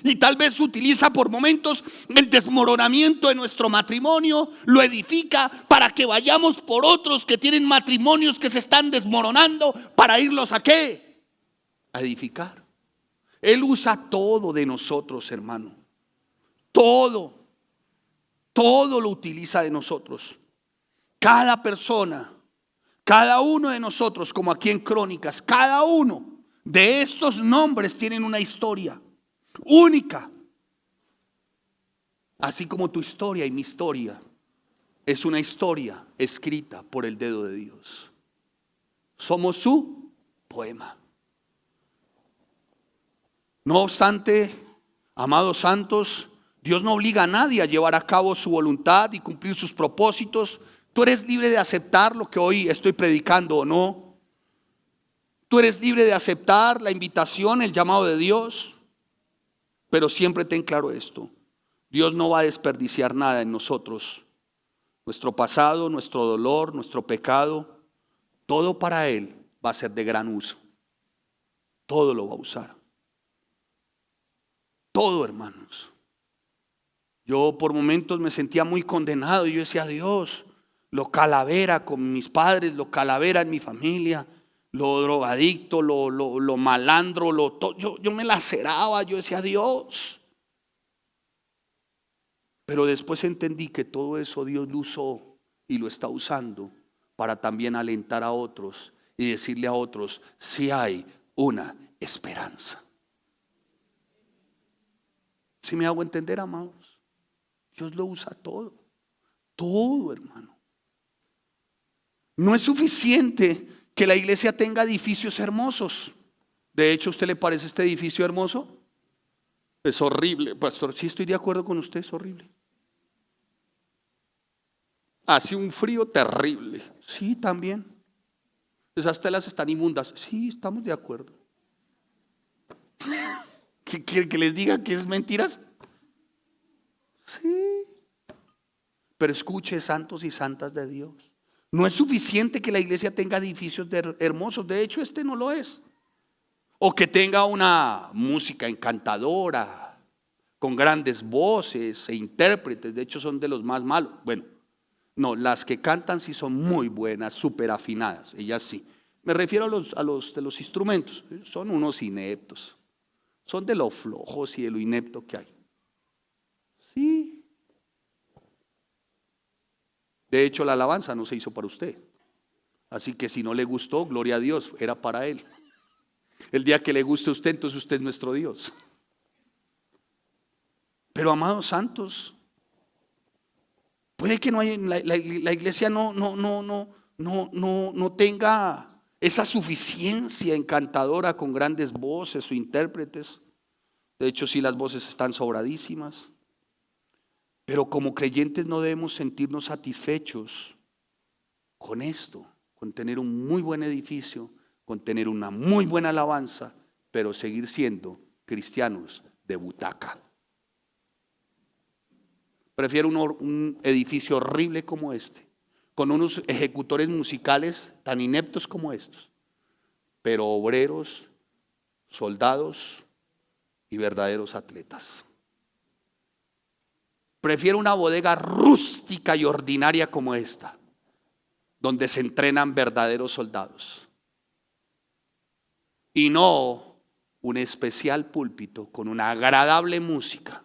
Y tal vez utiliza por momentos el desmoronamiento de nuestro matrimonio, lo edifica para que vayamos por otros que tienen matrimonios que se están desmoronando, para irlos ¿a qué? A edificar. Él usa todo de nosotros, hermano. Todo lo utiliza de nosotros. Cada persona, cada uno de nosotros, como aquí en Crónicas, cada uno de estos nombres tienen una historia. única. Así como tu historia y mi historia es una historia escrita por el dedo de Dios. Somos su poema. No obstante, amados santos, Dios no obliga a nadie a llevar a cabo su voluntad y cumplir sus propósitos. Tú eres libre de aceptar lo que hoy estoy predicando o no. Tú eres libre de aceptar la invitación, el llamado de Dios. Pero siempre ten claro esto: Dios no va a desperdiciar nada en nosotros. Nuestro pasado, nuestro dolor, nuestro pecado, todo para Él va a ser de gran uso. Todo lo va a usar. Todo, hermanos. Yo por momentos me sentía muy condenado y yo decía: Dios, lo calavera con mis padres, lo calavera en mi familia, lo drogadicto, lo malandro, yo me laceraba, yo decía: Dios. Pero después entendí que todo eso Dios lo usó y lo está usando para también alentar a otros y decirle a otros: si hay una esperanza. ¿Sí me hago entender, amados? Dios lo usa todo. Todo, hermano. No es suficiente que la iglesia tenga edificios hermosos. De hecho, ¿a usted le parece este edificio hermoso? Es horrible, pastor. Sí, estoy de acuerdo con usted, es horrible. Hace un frío terrible. Sí, también. Esas telas están inmundas. Sí, estamos de acuerdo. ¿Qué quiere que les diga que es mentiras? Sí. Pero escuche, santos y santas de Dios, no es suficiente que la iglesia tenga edificios hermosos. De hecho, este no lo es. O que tenga una música encantadora, con grandes voces e intérpretes. De hecho, son de los más malos. Bueno, no, las que cantan sí son muy buenas, súper afinadas. Ellas sí. Me refiero a los de los instrumentos. Son unos ineptos. Son de lo flojos y de lo inepto que hay. Sí. De hecho, la alabanza no se hizo para usted. Así que si no le gustó, gloria a Dios, era para Él. El día que le guste a usted, entonces usted es nuestro Dios. Pero, amados santos, puede que no haya, la iglesia no tenga esa suficiencia encantadora con grandes voces o intérpretes. De hecho, sí, las voces están sobradísimas. Pero como creyentes no debemos sentirnos satisfechos con esto, con tener un muy buen edificio, con tener una muy buena alabanza, pero seguir siendo cristianos de butaca. Prefiero un edificio horrible como este, con unos ejecutores musicales tan ineptos como estos, pero obreros, soldados y verdaderos atletas. Prefiero una bodega rústica y ordinaria como esta, donde se entrenan verdaderos soldados, y no un especial púlpito con una agradable música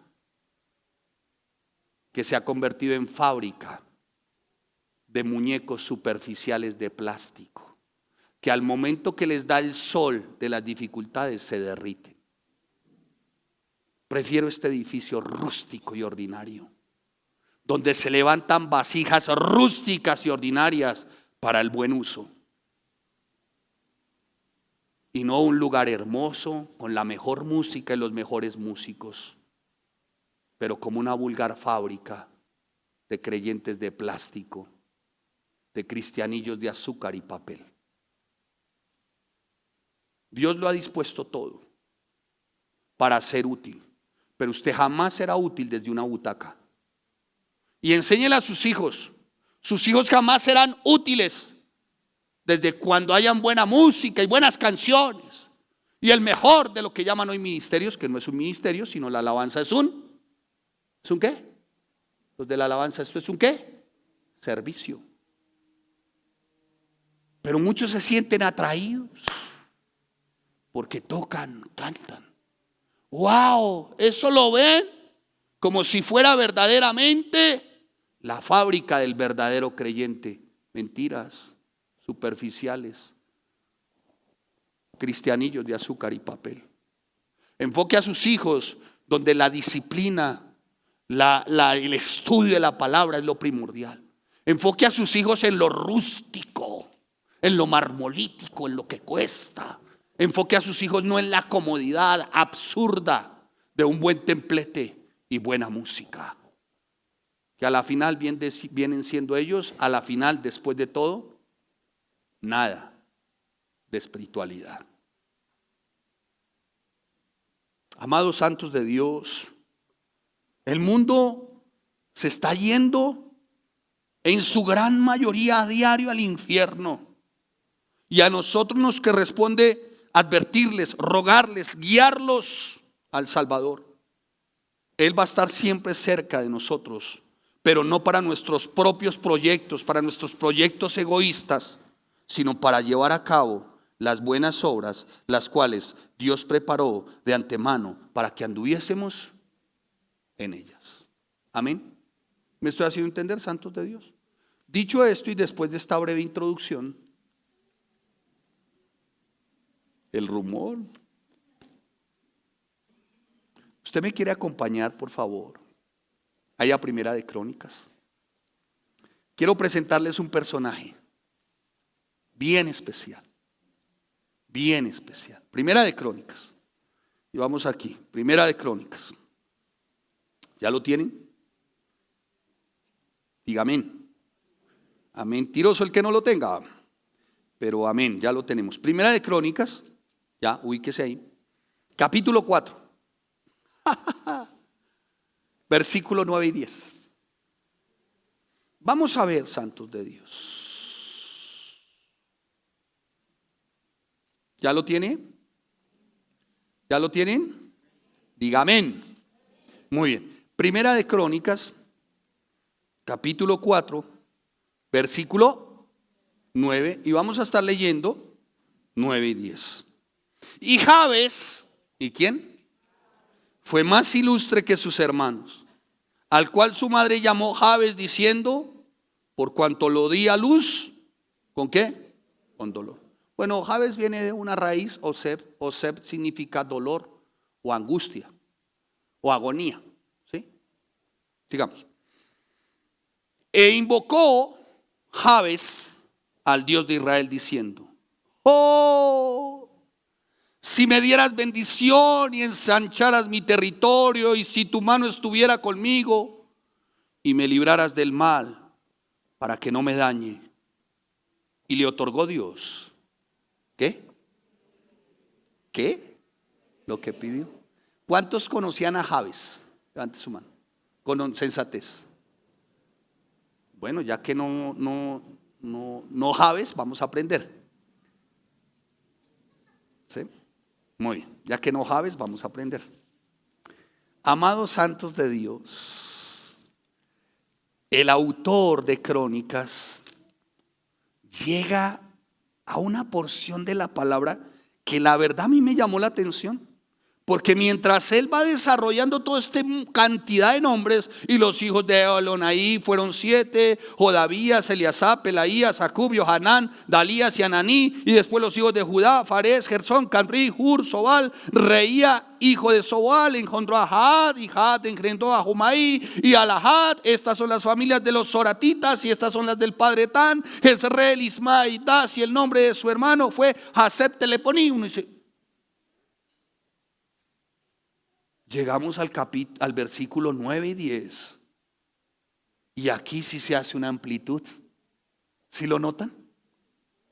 que se ha convertido en fábrica de muñecos superficiales de plástico, que al momento que les da el sol de las dificultades se derriten. Prefiero este edificio rústico y ordinario, donde se levantan vasijas rústicas y ordinarias para el buen uso, y no un lugar hermoso con la mejor música y los mejores músicos, pero como una vulgar fábrica de creyentes de plástico, de cristianillos de azúcar y papel. Dios lo ha dispuesto todo para ser útil, pero usted jamás será útil desde una butaca. Y enséñele a sus hijos jamás serán útiles desde cuando hayan buena música y buenas canciones. Y el mejor de lo que llaman hoy ministerios, que no es un ministerio, sino la alabanza ¿es un qué? Los de la alabanza, ¿esto es un qué? Servicio. Pero muchos se sienten atraídos porque tocan, cantan. ¡Wow! Eso lo ven como si fuera verdaderamente la fábrica del verdadero creyente. Mentiras superficiales, cristianillos de azúcar y papel. Enfoque a sus hijos donde la disciplina, el estudio de la palabra es lo primordial. Enfoque a sus hijos en lo rústico, en lo marmolítico, en lo que cuesta. Enfoque a sus hijos no en la comodidad absurda de un buen templete y buena música, que a la final vienen siendo ellos, a la final, después de todo, nada de espiritualidad. Amados santos de Dios, el mundo se está yendo en su gran mayoría a diario al infierno, y a nosotros nos corresponde advertirles, rogarles, guiarlos al Salvador. Él va a estar siempre cerca de nosotros, pero no para nuestros propios proyectos, para nuestros proyectos egoístas, sino para llevar a cabo las buenas obras, las cuales Dios preparó de antemano para que anduviésemos en ellas. Amén. ¿Me estoy haciendo entender, santos de Dios? Dicho esto, y después de esta breve introducción, el rumor. ¿Usted me quiere acompañar, por favor? Allá Primera de Crónicas. Quiero presentarles un personaje bien especial. Bien especial. Primera de Crónicas. Y vamos aquí. Primera de Crónicas. ¿Ya lo tienen? Diga amén. Amén. Mentiroso el que no lo tenga. Pero amén, ya lo tenemos. Primera de Crónicas. Ya, ubíquese ahí. Capítulo 4. Versículo 9 y 10. Vamos a ver, santos de Dios. ¿Ya lo tiene? ¿Ya lo tienen? Diga amén. Muy bien. Primera de Crónicas, capítulo 4, versículo 9. Y vamos a estar leyendo 9 y 10. Y Jabes, ¿y quién? Fue más ilustre que sus hermanos, al cual su madre llamó Jabes, diciendo, por cuanto lo di a luz, ¿con qué? Con dolor. Bueno, Jabes viene de una raíz, Oseb significa dolor o angustia o agonía, ¿sí? Sigamos. E invocó Jabes al Dios de Israel diciendo, oh, si me dieras bendición y ensancharas mi territorio, y si tu mano estuviera conmigo y me libraras del mal para que no me dañe. Y le otorgó Dios, ¿qué? ¿Qué? Lo que pidió. ¿Cuántos conocían a Jabes? Levante su mano. Con sensatez. Bueno, ya que no Jabes, vamos a aprender. ¿Sí? Muy bien, ya que no Jabes, vamos a aprender. Amados santos de Dios, el autor de Crónicas llega a una porción de la palabra que la verdad a mí me llamó la atención. Porque mientras él va desarrollando toda esta cantidad de nombres, y los hijos de Elionaí fueron 7, Jodabías, Eliasab, Pelaías, Acub, Johanán, Dalías y Ananí, y después los hijos de Judá, Fares, Gersón, Camri, Hur, Sobal, Reía, hijo de Sobal, engendró a Jahad, y Jahad engendró a Jumaí y a Lahad. Estas son las familias de los Zoratitas, y estas son las del padre Tan, Jezreel, Isma y Das, y el nombre de su hermano fue Haseb Teleponí. Uno dice, llegamos al versículo 9 y 10, y aquí sí se hace una amplitud. ¿Sí lo notan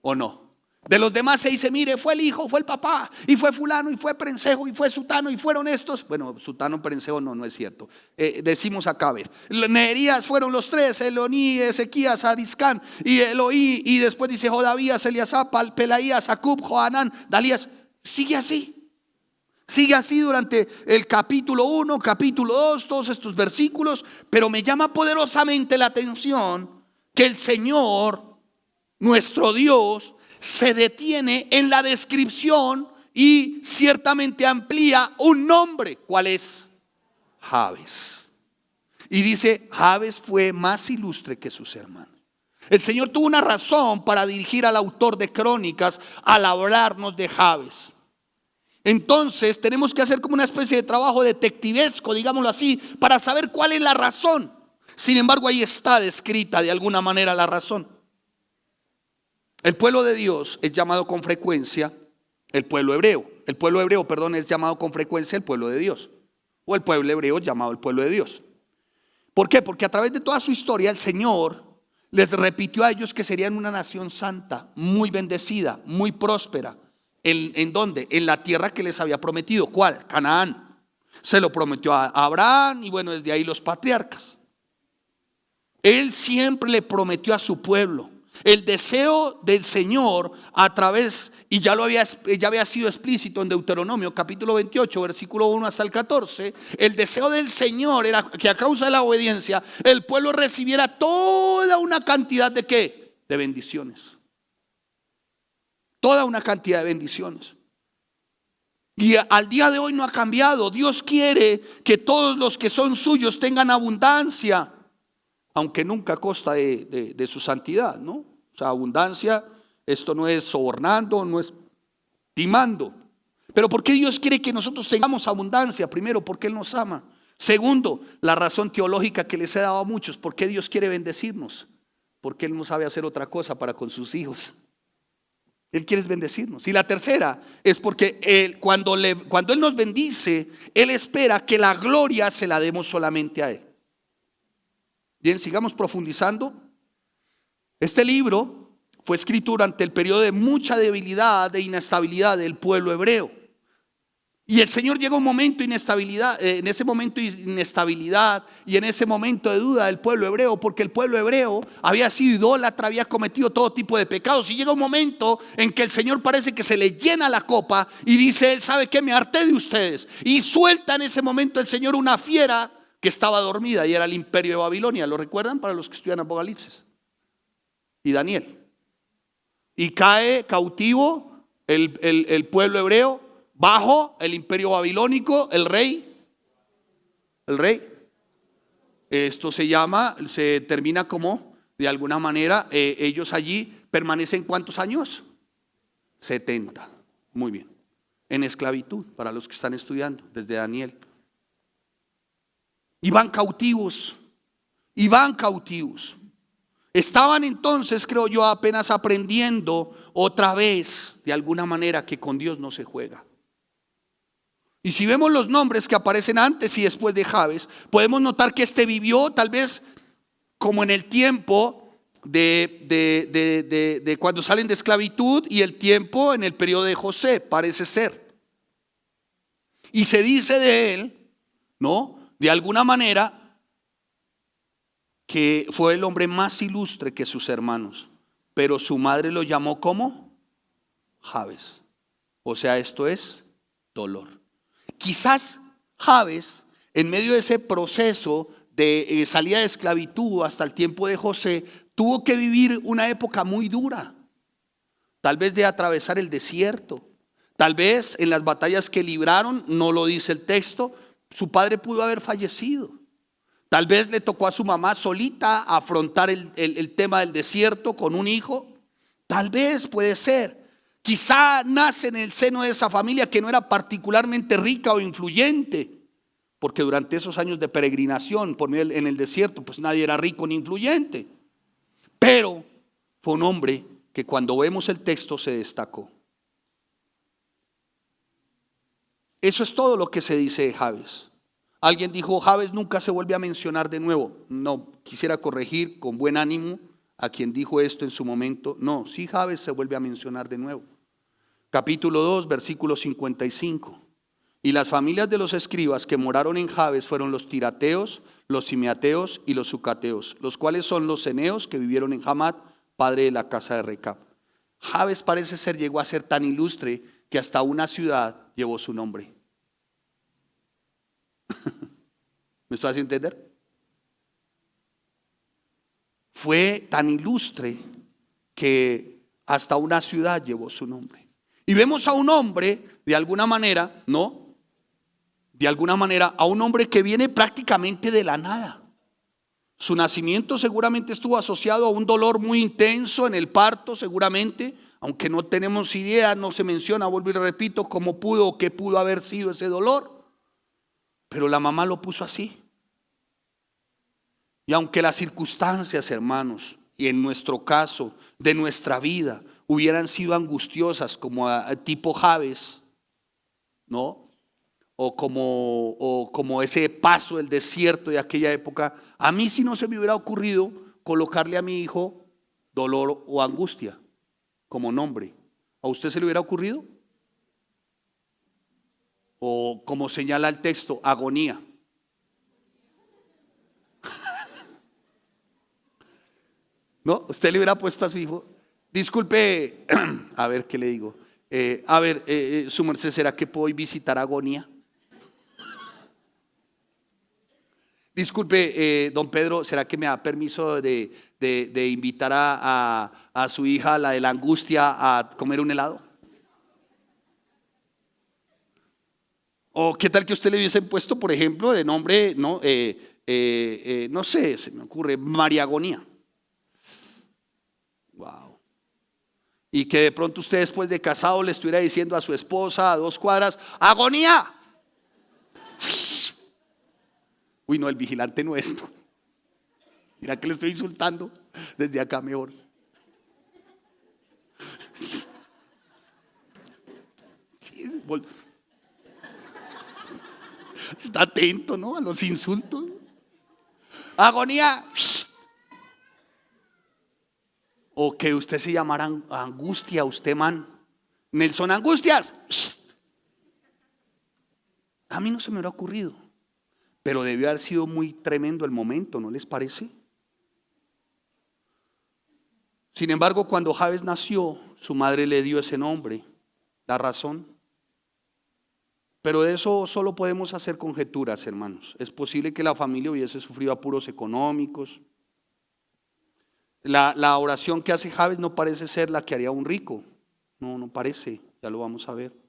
o no? De los demás se dice, mire, fue el hijo, fue el papá, y fue fulano, y fue Prensejo, y fue Sutano, y fueron estos. Bueno, Sutano, Prensejo no es cierto. Decimos acá, a ver, Neherías fueron los 3, Eloní, Ezequías, Ariscán y Eloí, y después dice Jodabías, Eliasab, Pelaías, Acub, Johanán, Dalías. Sigue así. Sigue así durante el capítulo 1, capítulo 2, todos estos versículos. Pero me llama poderosamente la atención que el Señor, nuestro Dios, se detiene en la descripción y ciertamente amplía un nombre. ¿Cuál es? Jabes. Y dice, Jabes fue más ilustre que sus hermanos. El Señor tuvo una razón para dirigir al autor de Crónicas al hablarnos de Jabes. Entonces tenemos que hacer como una especie de trabajo detectivesco, digámoslo así, para saber cuál es la razón. Sin embargo, ahí está descrita de alguna manera la razón. El pueblo de Dios es llamado con frecuencia el pueblo hebreo. El pueblo hebreo, perdón, es llamado con frecuencia el pueblo de Dios. O el pueblo hebreo llamado el pueblo de Dios. ¿Por qué? Porque a través de toda su historia el Señor les repitió a ellos que serían una nación santa, muy bendecida, muy próspera. ¿En dónde? En la tierra que les había prometido. ¿Cuál? Canaán. Se lo prometió a Abraham y bueno, desde ahí los patriarcas. Él siempre le prometió a su pueblo. El deseo del Señor a través, y ya había sido explícito en Deuteronomio capítulo 28, versículo 1 hasta el 14, el deseo del Señor era que a causa de la obediencia el pueblo recibiera toda una cantidad de ¿qué? De bendiciones. Toda una cantidad de bendiciones. Y al día de hoy no ha cambiado. Dios quiere que todos los que son suyos tengan abundancia, aunque nunca a costa de su santidad, ¿no? O sea, abundancia, esto no es sobornando, no es timando. Pero ¿por qué Dios quiere que nosotros tengamos abundancia? Primero, porque Él nos ama. Segundo, la razón teológica que les he dado a muchos, ¿por qué Dios quiere bendecirnos? Porque Él no sabe hacer otra cosa para con sus hijos. Él quiere bendecirnos. Y la tercera es porque cuando Él nos bendice, Él espera que la gloria se la demos solamente a Él. Bien, sigamos profundizando. Este libro fue escrito durante el periodo de mucha debilidad, de inestabilidad del pueblo hebreo. Y el Señor llegó a un momento de inestabilidad, en ese momento de inestabilidad y en ese momento de duda del pueblo hebreo, porque el pueblo hebreo había sido idólatra, había cometido todo tipo de pecados. Y llega un momento en que el Señor parece que se le llena la copa y dice: Él sabe que me harté de ustedes. Y suelta en ese momento el Señor una fiera que estaba dormida y era el imperio de Babilonia. ¿Lo recuerdan para los que estudian Apocalipsis y Daniel? Y cae cautivo el pueblo hebreo bajo el imperio babilónico, el rey. Esto se termina como, de alguna manera, ellos allí permanecen ¿cuántos años? 70. Muy bien. En esclavitud, para los que están estudiando, desde Daniel. Y van cautivos. Estaban entonces, creo yo, apenas aprendiendo otra vez, de alguna manera, que con Dios no se juega. Y si vemos los nombres que aparecen antes y después de Jabes, podemos notar que este vivió tal vez como en el tiempo de cuando salen de esclavitud y el tiempo en el periodo de José, parece ser. Y se dice de él, ¿no? De alguna manera, que fue el hombre más ilustre que sus hermanos, pero su madre lo llamó como Jabes. O sea, esto es dolor. Quizás Jabes, en medio de ese proceso de salida de esclavitud hasta el tiempo de José, tuvo que vivir una época muy dura. Tal vez de atravesar el desierto. Tal vez en las batallas que libraron, no lo dice el texto, su padre pudo haber fallecido. Tal vez le tocó a su mamá solita afrontar el tema del desierto con un hijo. Tal vez, puede ser. Quizá nace en el seno de esa familia que no era particularmente rica o influyente, porque durante esos años de peregrinación en el desierto, pues nadie era rico ni influyente. Pero fue un hombre que cuando vemos el texto se destacó. Eso es todo lo que se dice de Jabes. Alguien dijo: Jabes nunca se vuelve a mencionar de nuevo. No, quisiera corregir con buen ánimo a quien dijo esto en su momento. No, sí, Jabes se vuelve a mencionar de nuevo. Capítulo 2, versículo 55. Y las familias de los escribas que moraron en Jabes fueron los tirateos, los simeateos y los sucateos, los cuales son los ceneos que vivieron en Hamat, padre de la casa de Recab. Jabes parece ser llegó a ser tan ilustre que hasta una ciudad llevó su nombre. ¿Me estoy haciendo entender? Fue tan ilustre que hasta una ciudad llevó su nombre. Y vemos a un hombre, de alguna manera, ¿no? De alguna manera, a un hombre que viene prácticamente de la nada. Su nacimiento seguramente estuvo asociado a un dolor muy intenso en el parto, seguramente, aunque no tenemos idea, no se menciona, vuelvo y repito, cómo pudo o qué pudo haber sido ese dolor, pero la mamá lo puso así. Y aunque las circunstancias, hermanos, y en nuestro caso, de nuestra vida, hubieran sido angustiosas, como tipo Jabes, ¿no? O como ese paso del desierto de aquella época, a mí sí no se me hubiera ocurrido colocarle a mi hijo dolor o angustia como nombre. ¿A usted se le hubiera ocurrido? O como señala el texto, agonía. ¿No? Usted le hubiera puesto a su hijo, disculpe, a ver qué le digo. Su merced, ¿será que puedo ir visitar agonía? Disculpe, don Pedro, ¿será que me da permiso de invitar a su hija, la de la angustia, a comer un helado? ¿O qué tal que usted le hubiesen puesto, por ejemplo, de nombre, no sé, se me ocurre, María Agonía? Wow. Y que de pronto usted después de casado le estuviera diciendo a su esposa a 2 cuadras, ¡agonía! Uy, no, el vigilante no es esto. Mira que le estoy insultando desde acá mejor. Sí, está atento, ¿no? A los insultos. Agonía. O que usted se llamara Angustia, usted man. Nelson Angustias. A mí no se me hubiera ocurrido. Pero debió haber sido muy tremendo el momento, ¿no les parece? Sin embargo, cuando Jabes nació, su madre le dio ese nombre, la razón. Pero de eso solo podemos hacer conjeturas, hermanos. Es posible que la familia hubiese sufrido apuros económicos. La oración que hace Jabes no parece ser la que haría un rico. No, no parece, ya lo vamos a ver.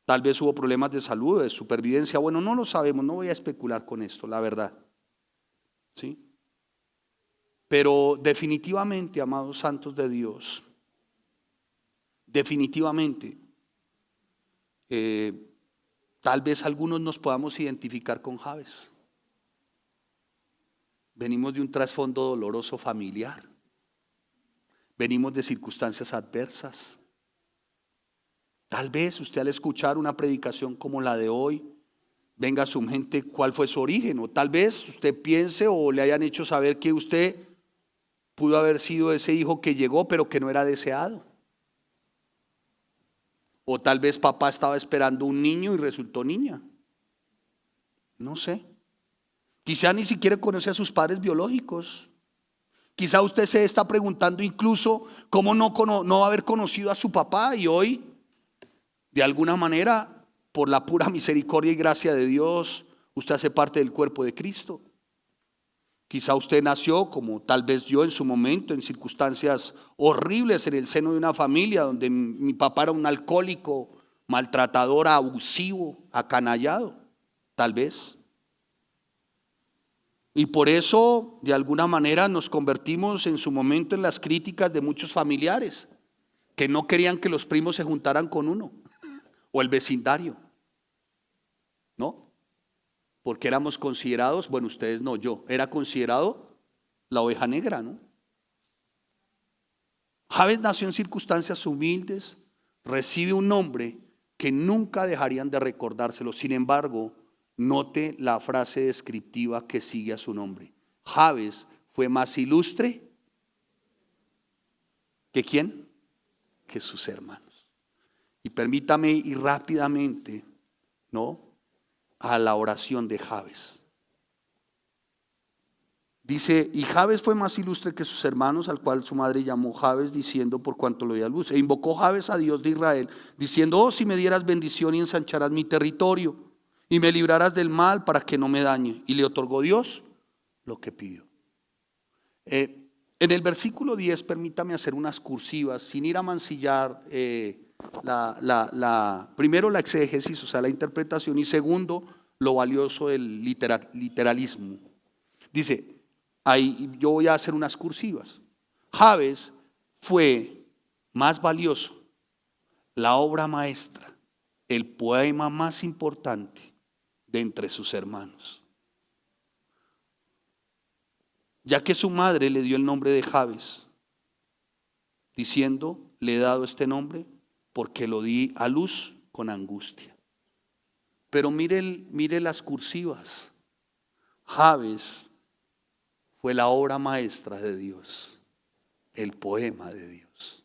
Tal vez hubo problemas de salud, de supervivencia. Bueno, no lo sabemos, no voy a especular con esto, la verdad. ¿Sí? Pero definitivamente, amados santos de Dios, definitivamente, tal vez algunos nos podamos identificar con Jabes. Venimos de un trasfondo doloroso familiar. Venimos de circunstancias adversas. Tal vez usted al escuchar una predicación como la de hoy, venga a su mente cuál fue su origen. O tal vez usted piense o le hayan hecho saber que usted pudo haber sido ese hijo que llegó pero que no era deseado. O tal vez papá estaba esperando un niño y resultó niña. No sé. Quizá ni siquiera conoce a sus padres biológicos. Quizá usted se está preguntando incluso cómo no haber conocido a su papá y hoy, de alguna manera, por la pura misericordia y gracia de Dios, usted hace parte del cuerpo de Cristo. Quizá usted nació, como tal vez yo en su momento, en circunstancias horribles en el seno de una familia donde mi papá era un alcohólico, maltratador, abusivo, acanallado, tal vez. Y por eso, de alguna manera, nos convertimos en su momento en las críticas de muchos familiares que no querían que los primos se juntaran con uno o el vecindario, ¿no? Porque éramos considerados, bueno, ustedes no, yo, era considerado la oveja negra, ¿no? Jabes nació en circunstancias humildes, recibe un nombre que nunca dejarían de recordárselo. Sin embargo, note la frase descriptiva que sigue a su nombre. Jabes fue más ilustre que ¿quién? Que sus hermanos. Y permítame ir rápidamente, ¿no?, a la oración de Jabes. Dice, y Jabes fue más ilustre que sus hermanos, al cual su madre llamó Jabes, diciendo por cuanto lo dio a luz. E invocó Jabes a Dios de Israel, diciendo, oh, si me dieras bendición y ensancharás mi territorio, y me librarás del mal para que no me dañe. Y le otorgó Dios lo que pidió. En el versículo 10, permítame hacer unas cursivas, sin ir a mancillar primero la exégesis, o sea, la interpretación, y segundo, lo valioso del literalismo. Dice, ahí yo voy a hacer unas cursivas. Jabes fue más valioso, la obra maestra, el poema más importante de entre sus hermanos. Ya que su madre le dio el nombre de Jabes, diciendo, le he dado este nombre porque lo di a luz con angustia. Pero mire las cursivas. Jabes fue la obra maestra de Dios, el poema de Dios,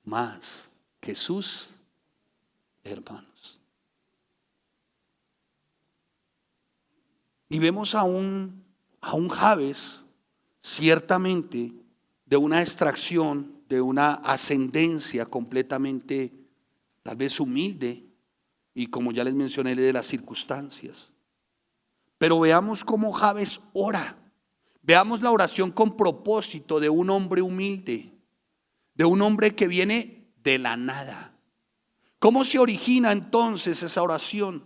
más que sus hermanos. Y vemos a un Jabes, ciertamente de una extracción, de una ascendencia completamente, tal vez humilde, y como ya les mencioné, de las circunstancias. Pero veamos cómo Jabes ora. Veamos la oración con propósito de un hombre humilde, de un hombre que viene de la nada. ¿Cómo se origina entonces esa oración?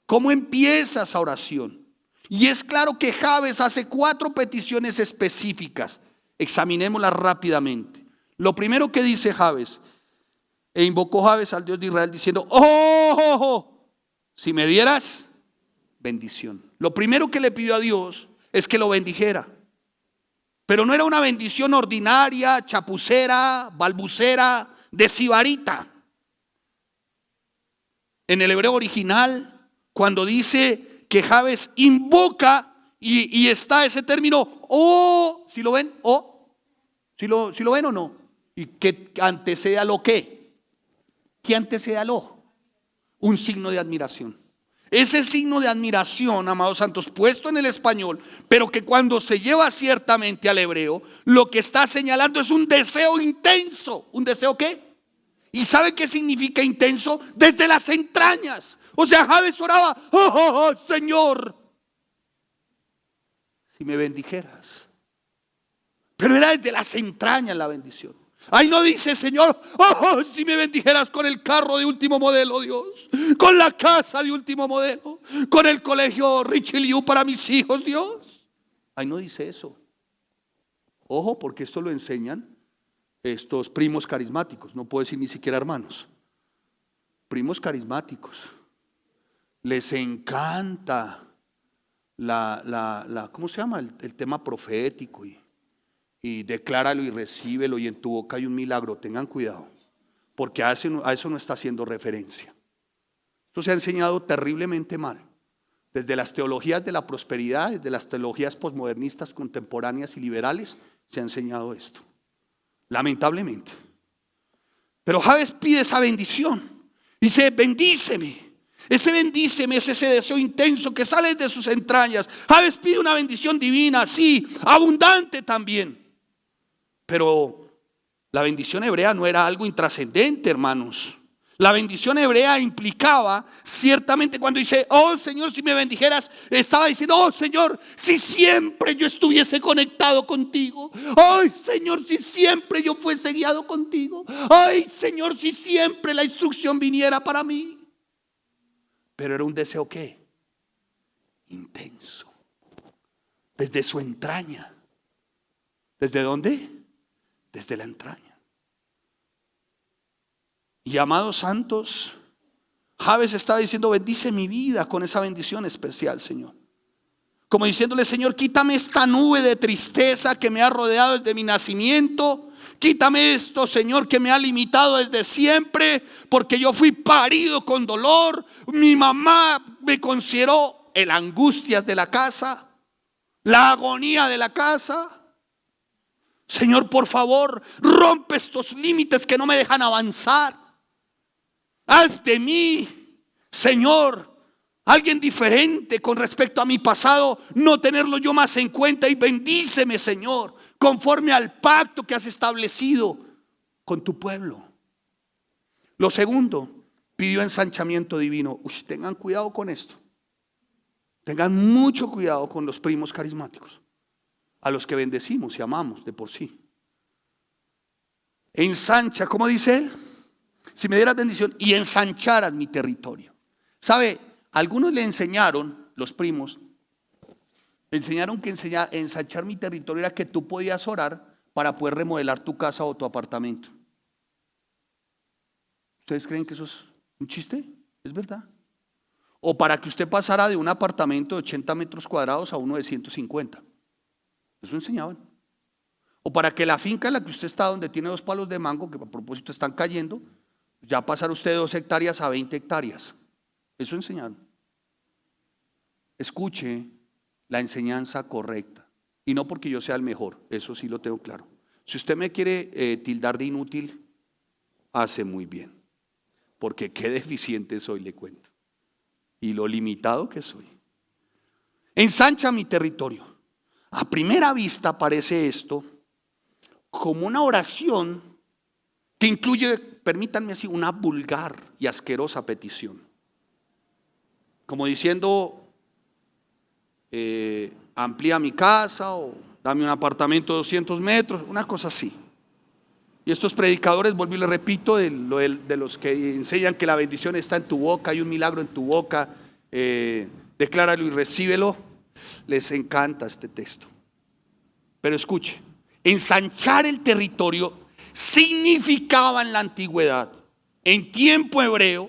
¿Cómo empieza esa oración? Y es claro que Jabes hace 4 peticiones específicas. Examinémoslas rápidamente. Lo primero que dice Jabes: e invocó Jabes al Dios de Israel diciendo, si me dieras bendición. Lo primero que le pidió a Dios es que lo bendijera. Pero no era una bendición ordinaria, chapucera, balbucera, de sibarita. En el hebreo original, cuando dice que Jabes invoca y está ese término, ¿si lo ven? ¿Si lo ven o no? ¿Y que antecede a lo qué? ¿Qué antecede a lo? Un signo de admiración. Ese signo de admiración, amados santos, puesto en el español, pero que cuando se lleva ciertamente al hebreo, lo que está señalando es un deseo intenso. ¿Un deseo qué? ¿Y sabe qué significa intenso? Desde las entrañas. O sea, Jabes oraba, Señor, si me bendijeras. Pero era desde las entrañas la bendición. Ahí no dice, Señor, si me bendijeras con el carro de último modelo, Dios, con la casa de último modelo, con el colegio Richelieu para mis hijos, Dios. Ahí no dice eso. Ojo, porque esto lo enseñan estos primos carismáticos, no puedo decir ni siquiera hermanos. Primos carismáticos. Les encanta ¿cómo se llama? El tema profético y decláralo y recíbelo y en tu boca hay un milagro. Tengan cuidado, porque a eso no está haciendo referencia. Esto se ha enseñado terriblemente mal, desde las teologías de la prosperidad, desde las teologías posmodernistas, contemporáneas y liberales, se ha enseñado esto, lamentablemente. Pero Jabes pide esa bendición, dice, bendíceme. Ese bendíceme es ese deseo intenso que sale de sus entrañas. Jabes pide una bendición divina, sí, abundante también. Pero la bendición hebrea no era algo intrascendente, hermanos. La bendición hebrea implicaba ciertamente, cuando dice, Señor, si me bendijeras, estaba diciendo, Señor, si siempre yo estuviese conectado contigo. Señor, si siempre yo fuese guiado contigo. Señor, si siempre la instrucción viniera para mí. Pero era un deseo ¿qué? Intenso. Desde su entraña. ¿Desde dónde? Desde la entraña. Y amados santos, Jabes estaba diciendo, bendice mi vida con esa bendición especial, Señor. Como diciéndole, Señor, quítame esta nube de tristeza que me ha rodeado desde mi nacimiento. Quítame esto, Señor, que me ha limitado desde siempre, porque yo fui parido con dolor. Mi mamá me consideró el angustias de la casa, la agonía de la casa. Señor, por favor, rompe estos límites que no me dejan avanzar. Haz de mí, Señor, alguien diferente con respecto a mi pasado, no tenerlo yo más en cuenta, y bendíceme, Señor, conforme al pacto que has establecido con tu pueblo. Lo segundo, pidió ensanchamiento divino. Tengan cuidado con esto. Tengan mucho cuidado con los primos carismáticos, a los que bendecimos y amamos de por sí. Ensancha, ¿cómo dice él? Si me dieras bendición y ensancharas mi territorio. ¿Sabe? Algunos le enseñaron, los primos, enseñaron que ensanchar mi territorio era que tú podías orar para poder remodelar tu casa o tu apartamento. ¿Ustedes creen que eso es un chiste? Es verdad. O para que usted pasara de un apartamento de 80 metros cuadrados a uno de 150. Eso enseñaban. O para que la finca en la que usted está, donde tiene 2 palos de mango, que a propósito están cayendo, ya pasara usted de 2 hectáreas a 20 hectáreas. Eso enseñaron. Escuche la enseñanza correcta. Y no porque yo sea el mejor, eso sí lo tengo claro. Si usted me quiere tildar de inútil, hace muy bien. Porque qué deficiente soy, le cuento. Y lo limitado que soy. Ensancha mi territorio. A primera vista parece esto como una oración que incluye, permítanme así, una vulgar y asquerosa petición. Como diciendo, amplía mi casa o dame un apartamento de 200 metros, una cosa así. Y estos predicadores, vuelvo y les repito, de los que enseñan que la bendición está en tu boca, hay un milagro en tu boca, decláralo y recíbelo, les encanta este texto. Pero escuche, ensanchar el territorio significaba en la antigüedad, en tiempo hebreo,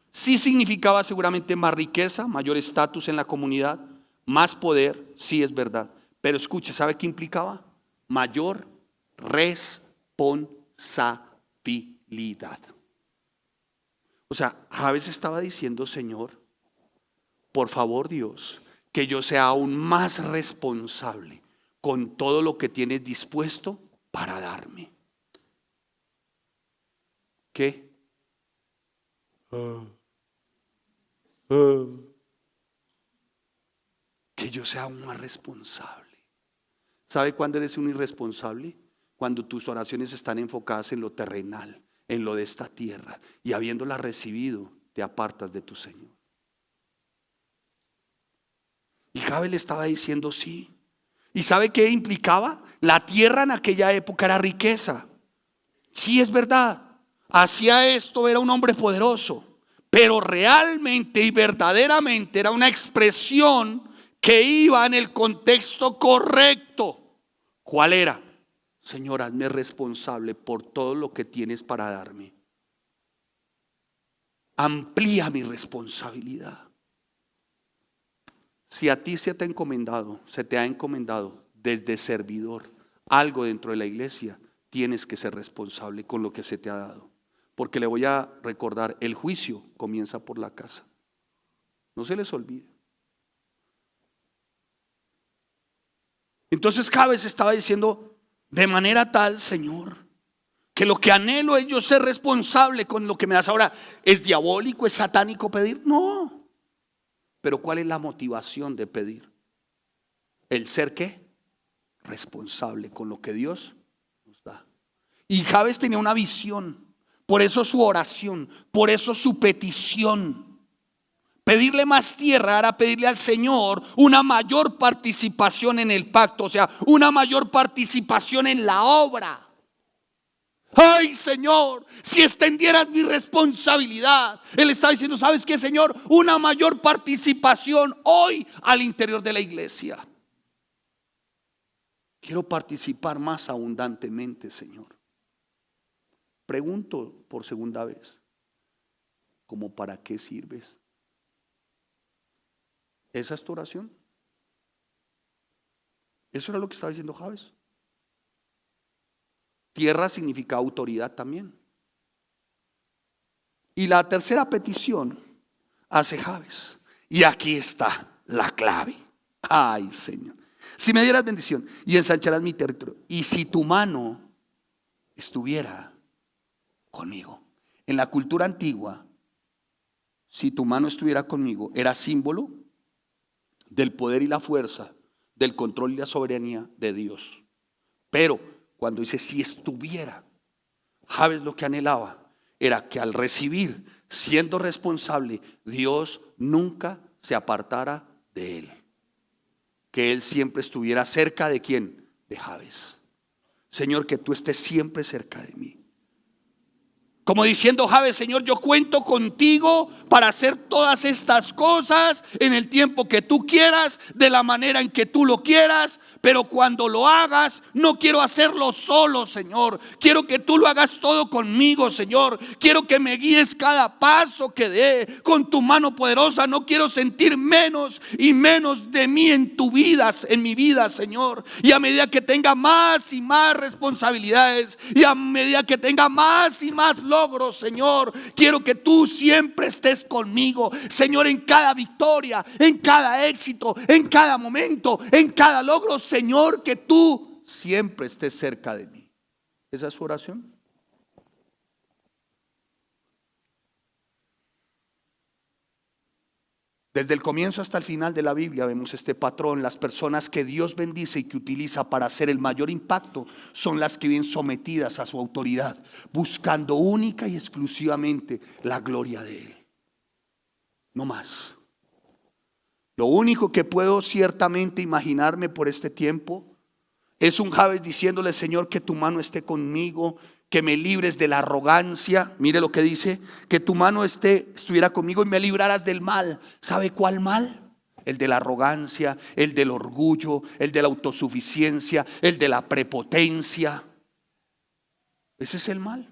sí significaba seguramente más riqueza, mayor estatus en la comunidad, más poder, sí es verdad. Pero escuche, ¿sabe qué implicaba? Mayor responsabilidad. O sea, Jabes estaba diciendo, Señor, por favor Dios, que yo sea aún más responsable con todo lo que tienes dispuesto para darme. ¿Qué? Que yo sea aún más responsable. ¿Sabe cuándo eres un irresponsable? Cuando tus oraciones están enfocadas en lo terrenal, en lo de esta tierra, y habiéndolas recibido, te apartas de tu Señor. Y Jabes le estaba diciendo sí. ¿Y sabe qué implicaba? La tierra en aquella época era riqueza. Sí, es verdad. Hacía esto, era un hombre poderoso, pero realmente y verdaderamente era una expresión que iba en el contexto correcto. ¿Cuál era? Señor, hazme responsable por todo lo que tienes para darme. Amplía mi responsabilidad. Si a ti se te ha encomendado desde servidor algo dentro de la iglesia, tienes que ser responsable con lo que se te ha dado. Porque le voy a recordar, el juicio comienza por la casa. No se les olvide. Entonces Jabes estaba diciendo, de manera tal, Señor, que lo que anhelo es yo ser responsable con lo que me das. Ahora, ¿es diabólico, es satánico pedir? No. Pero ¿cuál es la motivación de pedir? El ser ¿qué? Responsable con lo que Dios nos da. Y Jabes tenía una visión, por eso su oración, por eso su petición. Pedirle más tierra era pedirle al Señor una mayor participación en el pacto, o sea, una mayor participación en la obra. Ay, Señor, si extendieras mi responsabilidad. Él está diciendo, ¿sabes qué, Señor? Una mayor participación hoy al interior de la iglesia. Quiero participar más abundantemente, Señor. Pregunto por segunda vez, ¿cómo para qué sirves? ¿Esa es tu oración? Eso era lo que estaba diciendo Jabes. Tierra significa autoridad también. Y la tercera petición hace Jabes. Y aquí está la clave. Ay, Señor, si me dieras bendición y ensancharás mi territorio, y si tu mano estuviera conmigo. En la cultura antigua, si tu mano estuviera conmigo, era símbolo del poder y la fuerza, del control y la soberanía de Dios. Pero cuando dice si estuviera, Jabes lo que anhelaba era que al recibir, siendo responsable, Dios nunca se apartara de él. Que él siempre estuviera cerca de ¿quién? De Jabes. Señor, que tú estés siempre cerca de mí. Como diciendo, Jabes, Señor, yo cuento contigo para hacer todas estas cosas en el tiempo que tú quieras, de la manera en que tú lo quieras. Pero cuando lo hagas, no quiero hacerlo solo, Señor. Quiero que tú lo hagas todo conmigo, Señor. Quiero que me guíes cada paso que dé con tu mano poderosa. No quiero sentir menos y menos de mí en tu vida, en mi vida, Señor. Y a medida que tenga más y más responsabilidades, y a medida que tenga más y más logros, Señor, quiero que tú siempre estés conmigo, Señor, en cada victoria, en cada éxito, en cada momento, en cada logro, Señor, que tú siempre estés cerca de mí. ¿Esa es su oración? Desde el comienzo hasta el final de la Biblia vemos este patrón. Las personas que Dios bendice y que utiliza para hacer el mayor impacto son las que viven sometidas a su autoridad, buscando única y exclusivamente la gloria de Él. No más. Lo único que puedo ciertamente imaginarme por este tiempo es un Jabes diciéndole, Señor, que tu mano esté conmigo, que me libres de la arrogancia. Mire lo que dice, que tu mano estuviera conmigo y me libraras del mal. ¿Sabe cuál mal? El de la arrogancia, el del orgullo, el de la autosuficiencia, el de la prepotencia. Ese es el mal.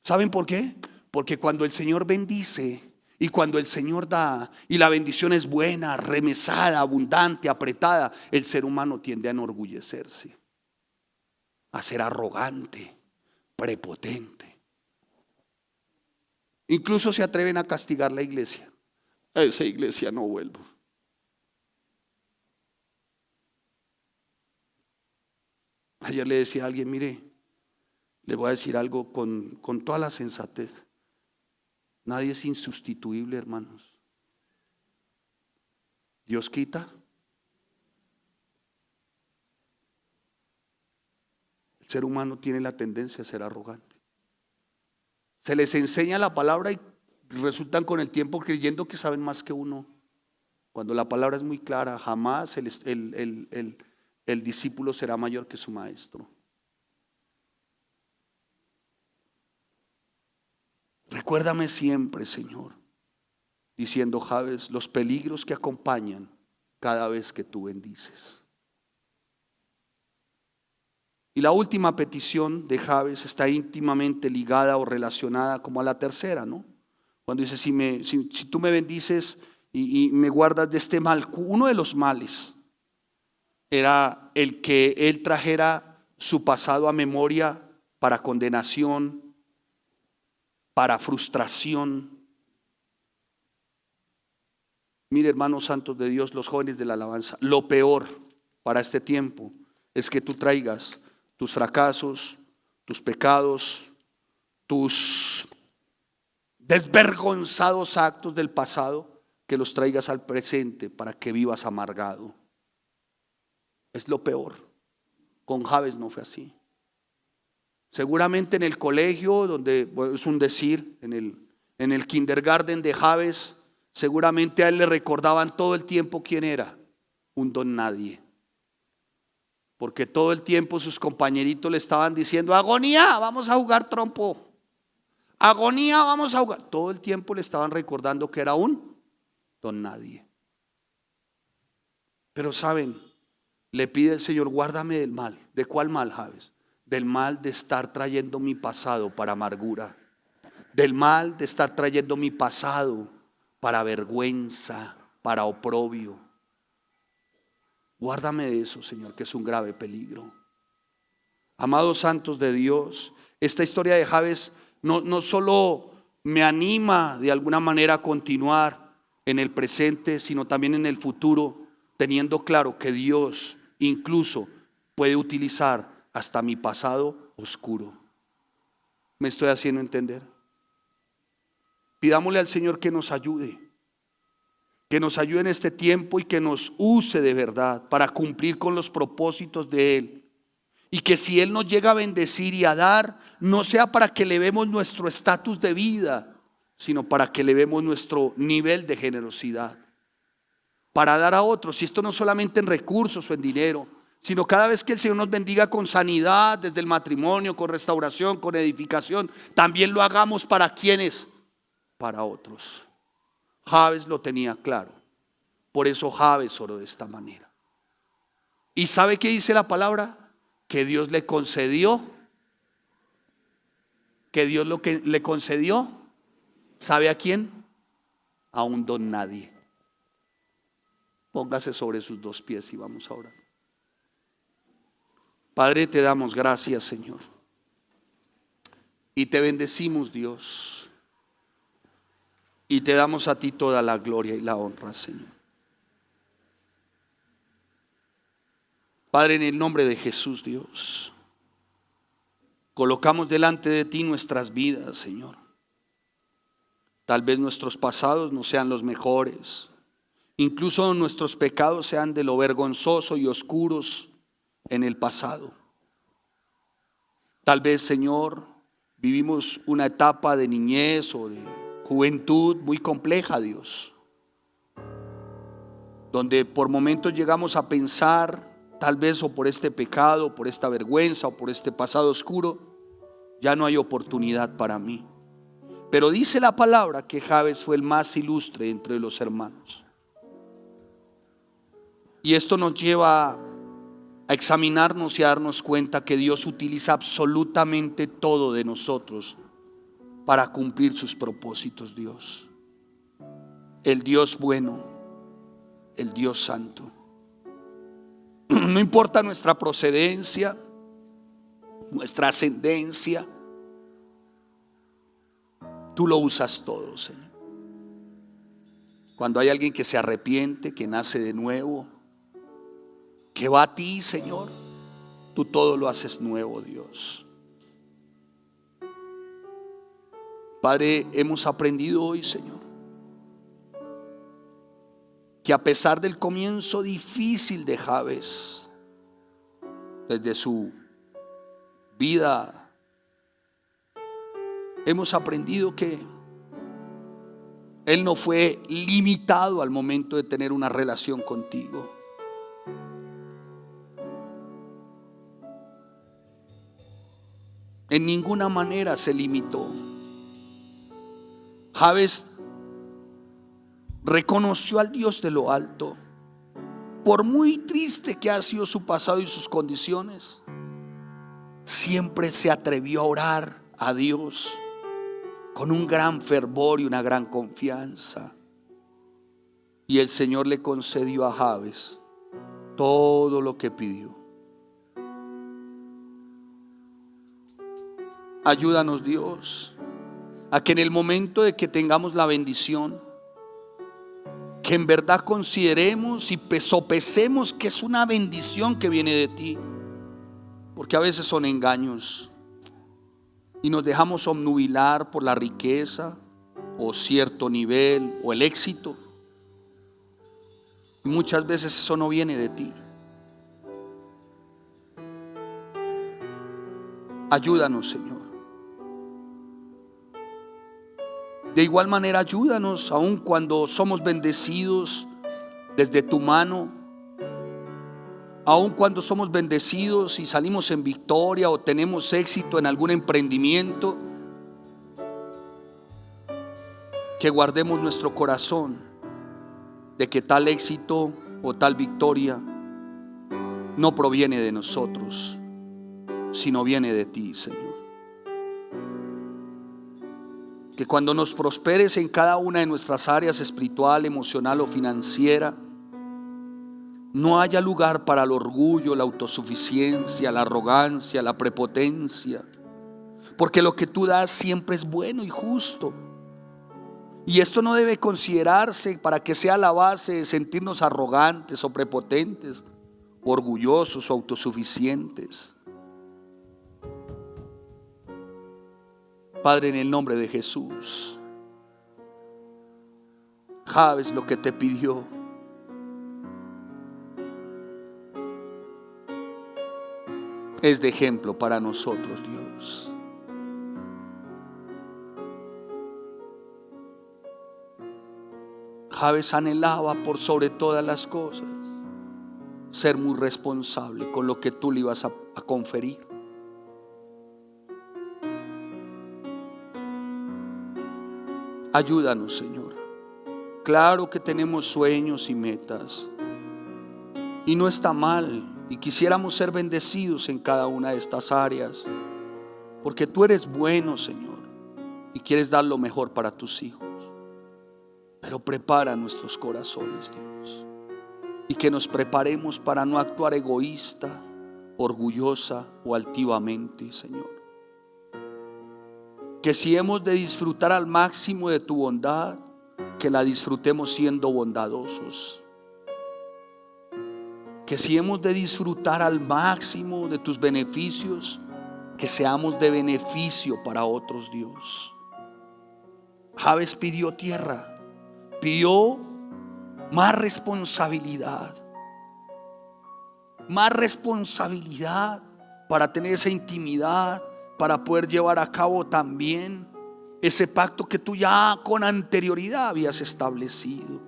¿Saben por qué? Porque cuando el Señor bendice y cuando el Señor da y la bendición es buena, remesada, abundante, apretada, el ser humano tiende a enorgullecerse, a ser arrogante, prepotente. Incluso se atreven a castigar la iglesia. A esa iglesia no vuelvo. Ayer le decía a alguien, mire, le voy a decir algo con toda la sensatez. Nadie es insustituible, hermanos. Dios quita. El ser humano tiene la tendencia a ser arrogante. Se les enseña la palabra y resultan con el tiempo creyendo que saben más que uno. Cuando la palabra es muy clara, jamás el discípulo será mayor que su maestro. Recuérdame siempre, Señor, diciendo Jabes, los peligros que acompañan cada vez que tú bendices. Y la última petición de Jabes está íntimamente ligada o relacionada como a la tercera, ¿no? Cuando dice, si tú me bendices y me guardas de este mal. Uno de los males era el que él trajera su pasado a memoria para condenación, para frustración. Mire, hermanos santos de Dios, los jóvenes de la alabanza, lo peor para este tiempo es que tú traigas tus fracasos, tus pecados, tus desvergonzados actos del pasado, que los traigas al presente para que vivas amargado. Es lo peor. Con Jabes no fue así. Seguramente en el colegio, donde es un decir, en el kindergarten de Jabes, seguramente a él le recordaban todo el tiempo quién era, un don nadie. Porque todo el tiempo sus compañeritos le estaban diciendo, agonía, vamos a jugar trompo. Agonía, vamos a jugar. Todo el tiempo le estaban recordando que era un don nadie. Pero saben, le pide el Señor, guárdame del mal. ¿De cuál mal, Jabes? Del mal de estar trayendo mi pasado para amargura. Del mal de estar trayendo mi pasado para vergüenza, para oprobio. Guárdame de eso, Señor, que es un grave peligro. Amados santos de Dios, esta historia de Jabes no solo me anima de alguna manera a continuar en el presente, sino también en el futuro, teniendo claro que Dios incluso puede utilizar hasta mi pasado oscuro. ¿Me estoy haciendo entender? Pidámosle al Señor que nos ayude en este tiempo y que nos use de verdad para cumplir con los propósitos de Él. Y que si Él nos llega a bendecir y a dar, no sea para que elevemos nuestro estatus de vida, sino para que elevemos nuestro nivel de generosidad. Para dar a otros, y esto no solamente en recursos o en dinero, sino cada vez que el Señor nos bendiga con sanidad, desde el matrimonio, con restauración, con edificación, también lo hagamos para quienes, para otros. Jabes lo tenía claro. Por eso Jabes oró de esta manera. ¿Y sabe qué dice la palabra? Que Dios le concedió. Que Dios lo que le concedió, ¿sabe a quién? A un don nadie. Póngase sobre sus dos pies y vamos a orar. Padre, te damos gracias, Señor. Y te bendecimos, Dios. Y te damos a ti toda la gloria y la honra, Señor. Padre, en el nombre de Jesús, Dios, colocamos delante de ti nuestras vidas, Señor. Tal vez nuestros pasados no sean los mejores. Incluso nuestros pecados sean de lo vergonzoso y oscuros en el pasado. Tal vez, Señor, vivimos una etapa de niñez o de juventud muy compleja, Dios, donde por momentos llegamos a pensar, tal vez o por este pecado, por esta vergüenza o por este pasado oscuro, ya no hay oportunidad para mí. Pero dice la palabra que Jabes fue el más ilustre entre los hermanos. Y esto nos lleva a examinarnos y a darnos cuenta que Dios utiliza absolutamente todo de nosotros para cumplir sus propósitos, Dios. El Dios bueno, el Dios santo. No importa nuestra procedencia, nuestra ascendencia, tú lo usas todo, Señor. Cuando hay alguien que se arrepiente, que nace de nuevo, que va a ti, Señor, tú todo lo haces nuevo, Dios. Padre, hemos aprendido hoy, Señor, que a pesar del comienzo difícil de Jabes, desde su vida, hemos aprendido que él no fue limitado al momento de tener una relación contigo. En ninguna manera se limitó. Jabes reconoció al Dios de lo alto. Por muy triste que ha sido su pasado y sus condiciones, siempre se atrevió a orar a Dios con un gran fervor y una gran confianza. Y el Señor le concedió a Jabes todo lo que pidió. Ayúdanos, Dios, a que en el momento de que tengamos la bendición, que en verdad consideremos y sopesemos que es una bendición que viene de ti, porque a veces son engaños y nos dejamos obnubilar por la riqueza o cierto nivel o el éxito, y muchas veces eso no viene de ti. Ayúdanos, Señor. De igual manera, ayúdanos aun cuando somos bendecidos desde tu mano, aun cuando somos bendecidos y salimos en victoria o tenemos éxito en algún emprendimiento, que guardemos nuestro corazón de que tal éxito o tal victoria no proviene de nosotros, sino viene de ti, Señor. Que cuando nos prosperes en cada una de nuestras áreas espiritual, emocional o financiera, no haya lugar para el orgullo, la autosuficiencia, la arrogancia, la prepotencia, porque lo que tú das siempre es bueno y justo. Y esto no debe considerarse para que sea la base de sentirnos arrogantes o prepotentes, orgullosos o autosuficientes. Padre, en el nombre de Jesús, Jabes lo que te pidió. Es de ejemplo para nosotros, Dios. Jabes anhelaba por sobre todas las cosas ser muy responsable con lo que tú le ibas a conferir. Ayúdanos, Señor. Claro que tenemos sueños y metas, y no está mal, y quisiéramos ser bendecidos en cada una de estas áreas, porque tú eres bueno, Señor, y quieres dar lo mejor para tus hijos. Pero prepara nuestros corazones, Dios, y que nos preparemos para no actuar egoísta, orgullosa o altivamente, Señor. Que si hemos de disfrutar al máximo de tu bondad, que la disfrutemos siendo bondadosos. Que si hemos de disfrutar al máximo de tus beneficios, que seamos de beneficio para otros, Dios. Jabes pidió tierra, pidió más responsabilidad para tener esa intimidad, para poder llevar a cabo también ese pacto que tú ya con anterioridad habías establecido.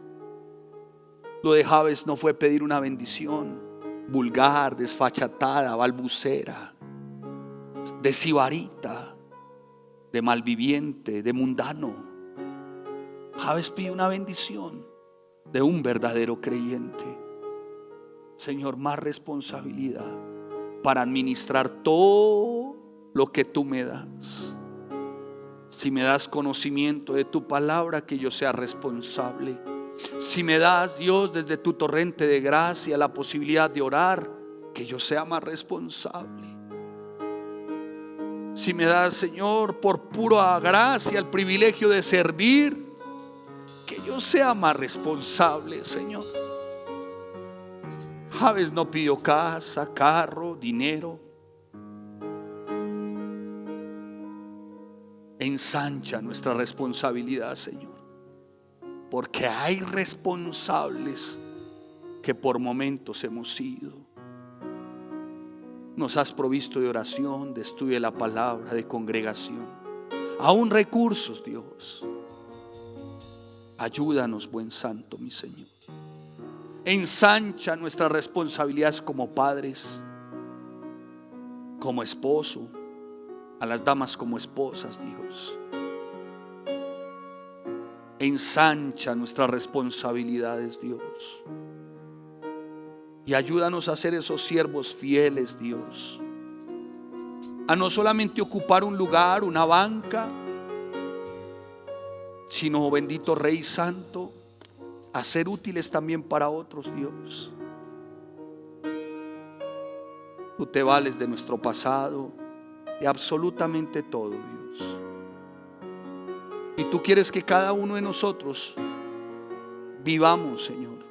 Lo de Jabes no fue pedir una bendición vulgar, desfachatada, balbucera, de sibarita, de malviviente, de mundano. Jabes pidió una bendición de un verdadero creyente. Señor, más responsabilidad para administrar todo lo que tú me das. Si me das conocimiento de tu palabra, que yo sea responsable. Si me das, Dios, desde tu torrente de gracia la posibilidad de orar, que yo sea más responsable. Si me das, Señor, por pura gracia el privilegio de servir, que yo sea más responsable, Señor. Jabes no pidió casa, carro, dinero. Ensancha nuestra responsabilidad, Señor, porque hay responsables que por momentos hemos sido. Nos has provisto de oración, de estudio de la palabra, de congregación, aún recursos, Dios. Ayúdanos, buen santo, mi Señor. Ensancha nuestras responsabilidades como padres, como esposo, a las damas como esposas, Dios. Ensancha nuestras responsabilidades, Dios. Y ayúdanos a ser esos siervos fieles, Dios. A no solamente ocupar un lugar, una banca, sino, bendito Rey Santo, a ser útiles también para otros, Dios. Tú te vales de nuestro pasado, de absolutamente todo, Dios. Y tú quieres que cada uno de nosotros vivamos, Señor,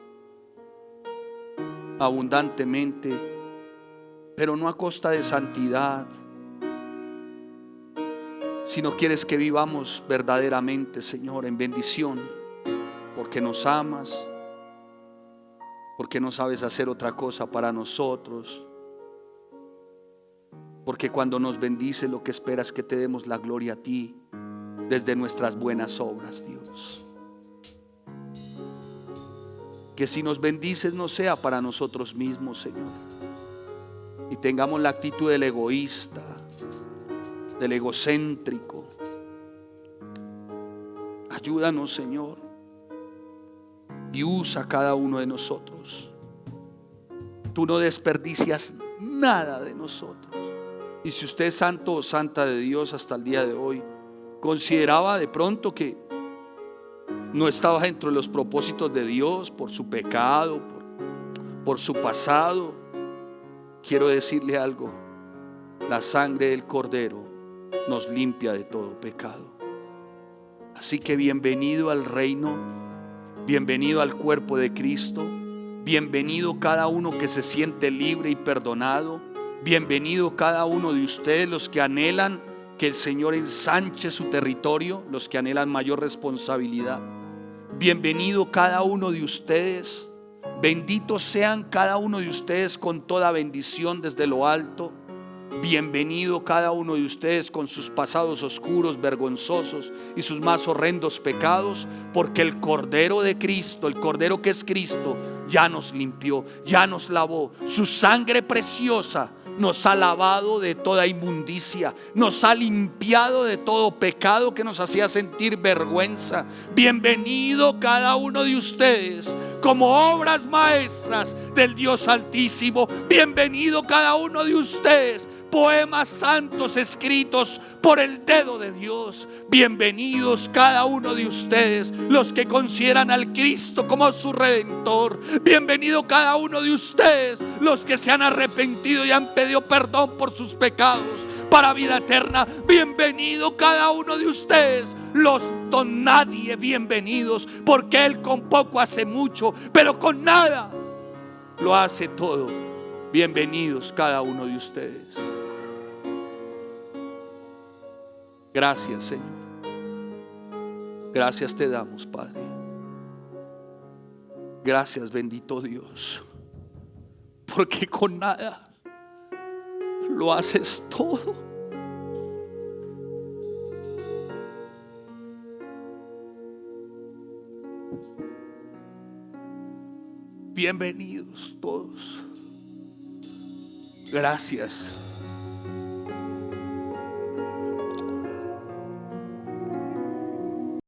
abundantemente, pero no a costa de santidad, sino quieres que vivamos verdaderamente, Señor, en bendición, porque nos amas, porque no sabes hacer otra cosa para nosotros, porque cuando nos bendices lo que esperas es que te demos la gloria a ti desde nuestras buenas obras, Dios. Que si nos bendices no sea para nosotros mismos, Señor, y tengamos la actitud del egoísta, del egocéntrico. Ayúdanos, Señor, y usa a cada uno de nosotros. Tú no desperdicias nada de nosotros. Y si usted es santo o santa de Dios hasta el día de hoy, consideraba de pronto que no estaba dentro de los propósitos de Dios por su pecado, por su pasado, quiero decirle algo: la sangre del Cordero nos limpia de todo pecado. Así que bienvenido al reino, bienvenido al cuerpo de Cristo, bienvenido cada uno que se siente libre y perdonado, bienvenido cada uno de ustedes, los que anhelan que el Señor ensanche su territorio, los que anhelan mayor responsabilidad. Bienvenido cada uno de ustedes. Benditos sean cada uno de ustedes con toda bendición desde lo alto. Bienvenido cada uno de ustedes con sus pasados oscuros, vergonzosos y sus más horrendos pecados, porque el Cordero de Cristo, el Cordero que es Cristo, ya nos limpió, ya nos lavó. Su sangre preciosa nos ha lavado de toda inmundicia, nos ha limpiado de todo pecado que nos hacía sentir vergüenza. Bienvenido cada uno de ustedes como obras maestras del Dios Altísimo. Bienvenido cada uno de ustedes, poemas santos escritos por el dedo de Dios. Bienvenidos cada uno de ustedes, los que consideran al Cristo como su Redentor. Bienvenido cada uno de ustedes, los que se han arrepentido y han pedido perdón por sus pecados para vida eterna. Bienvenido cada uno de ustedes, los don nadie. Bienvenidos, porque Él con poco hace mucho, pero con nada lo hace todo. Bienvenidos cada uno de ustedes. Gracias, Señor. Gracias te damos, Padre. Gracias, bendito Dios, porque con nada lo haces todo. Bienvenidos todos. Gracias.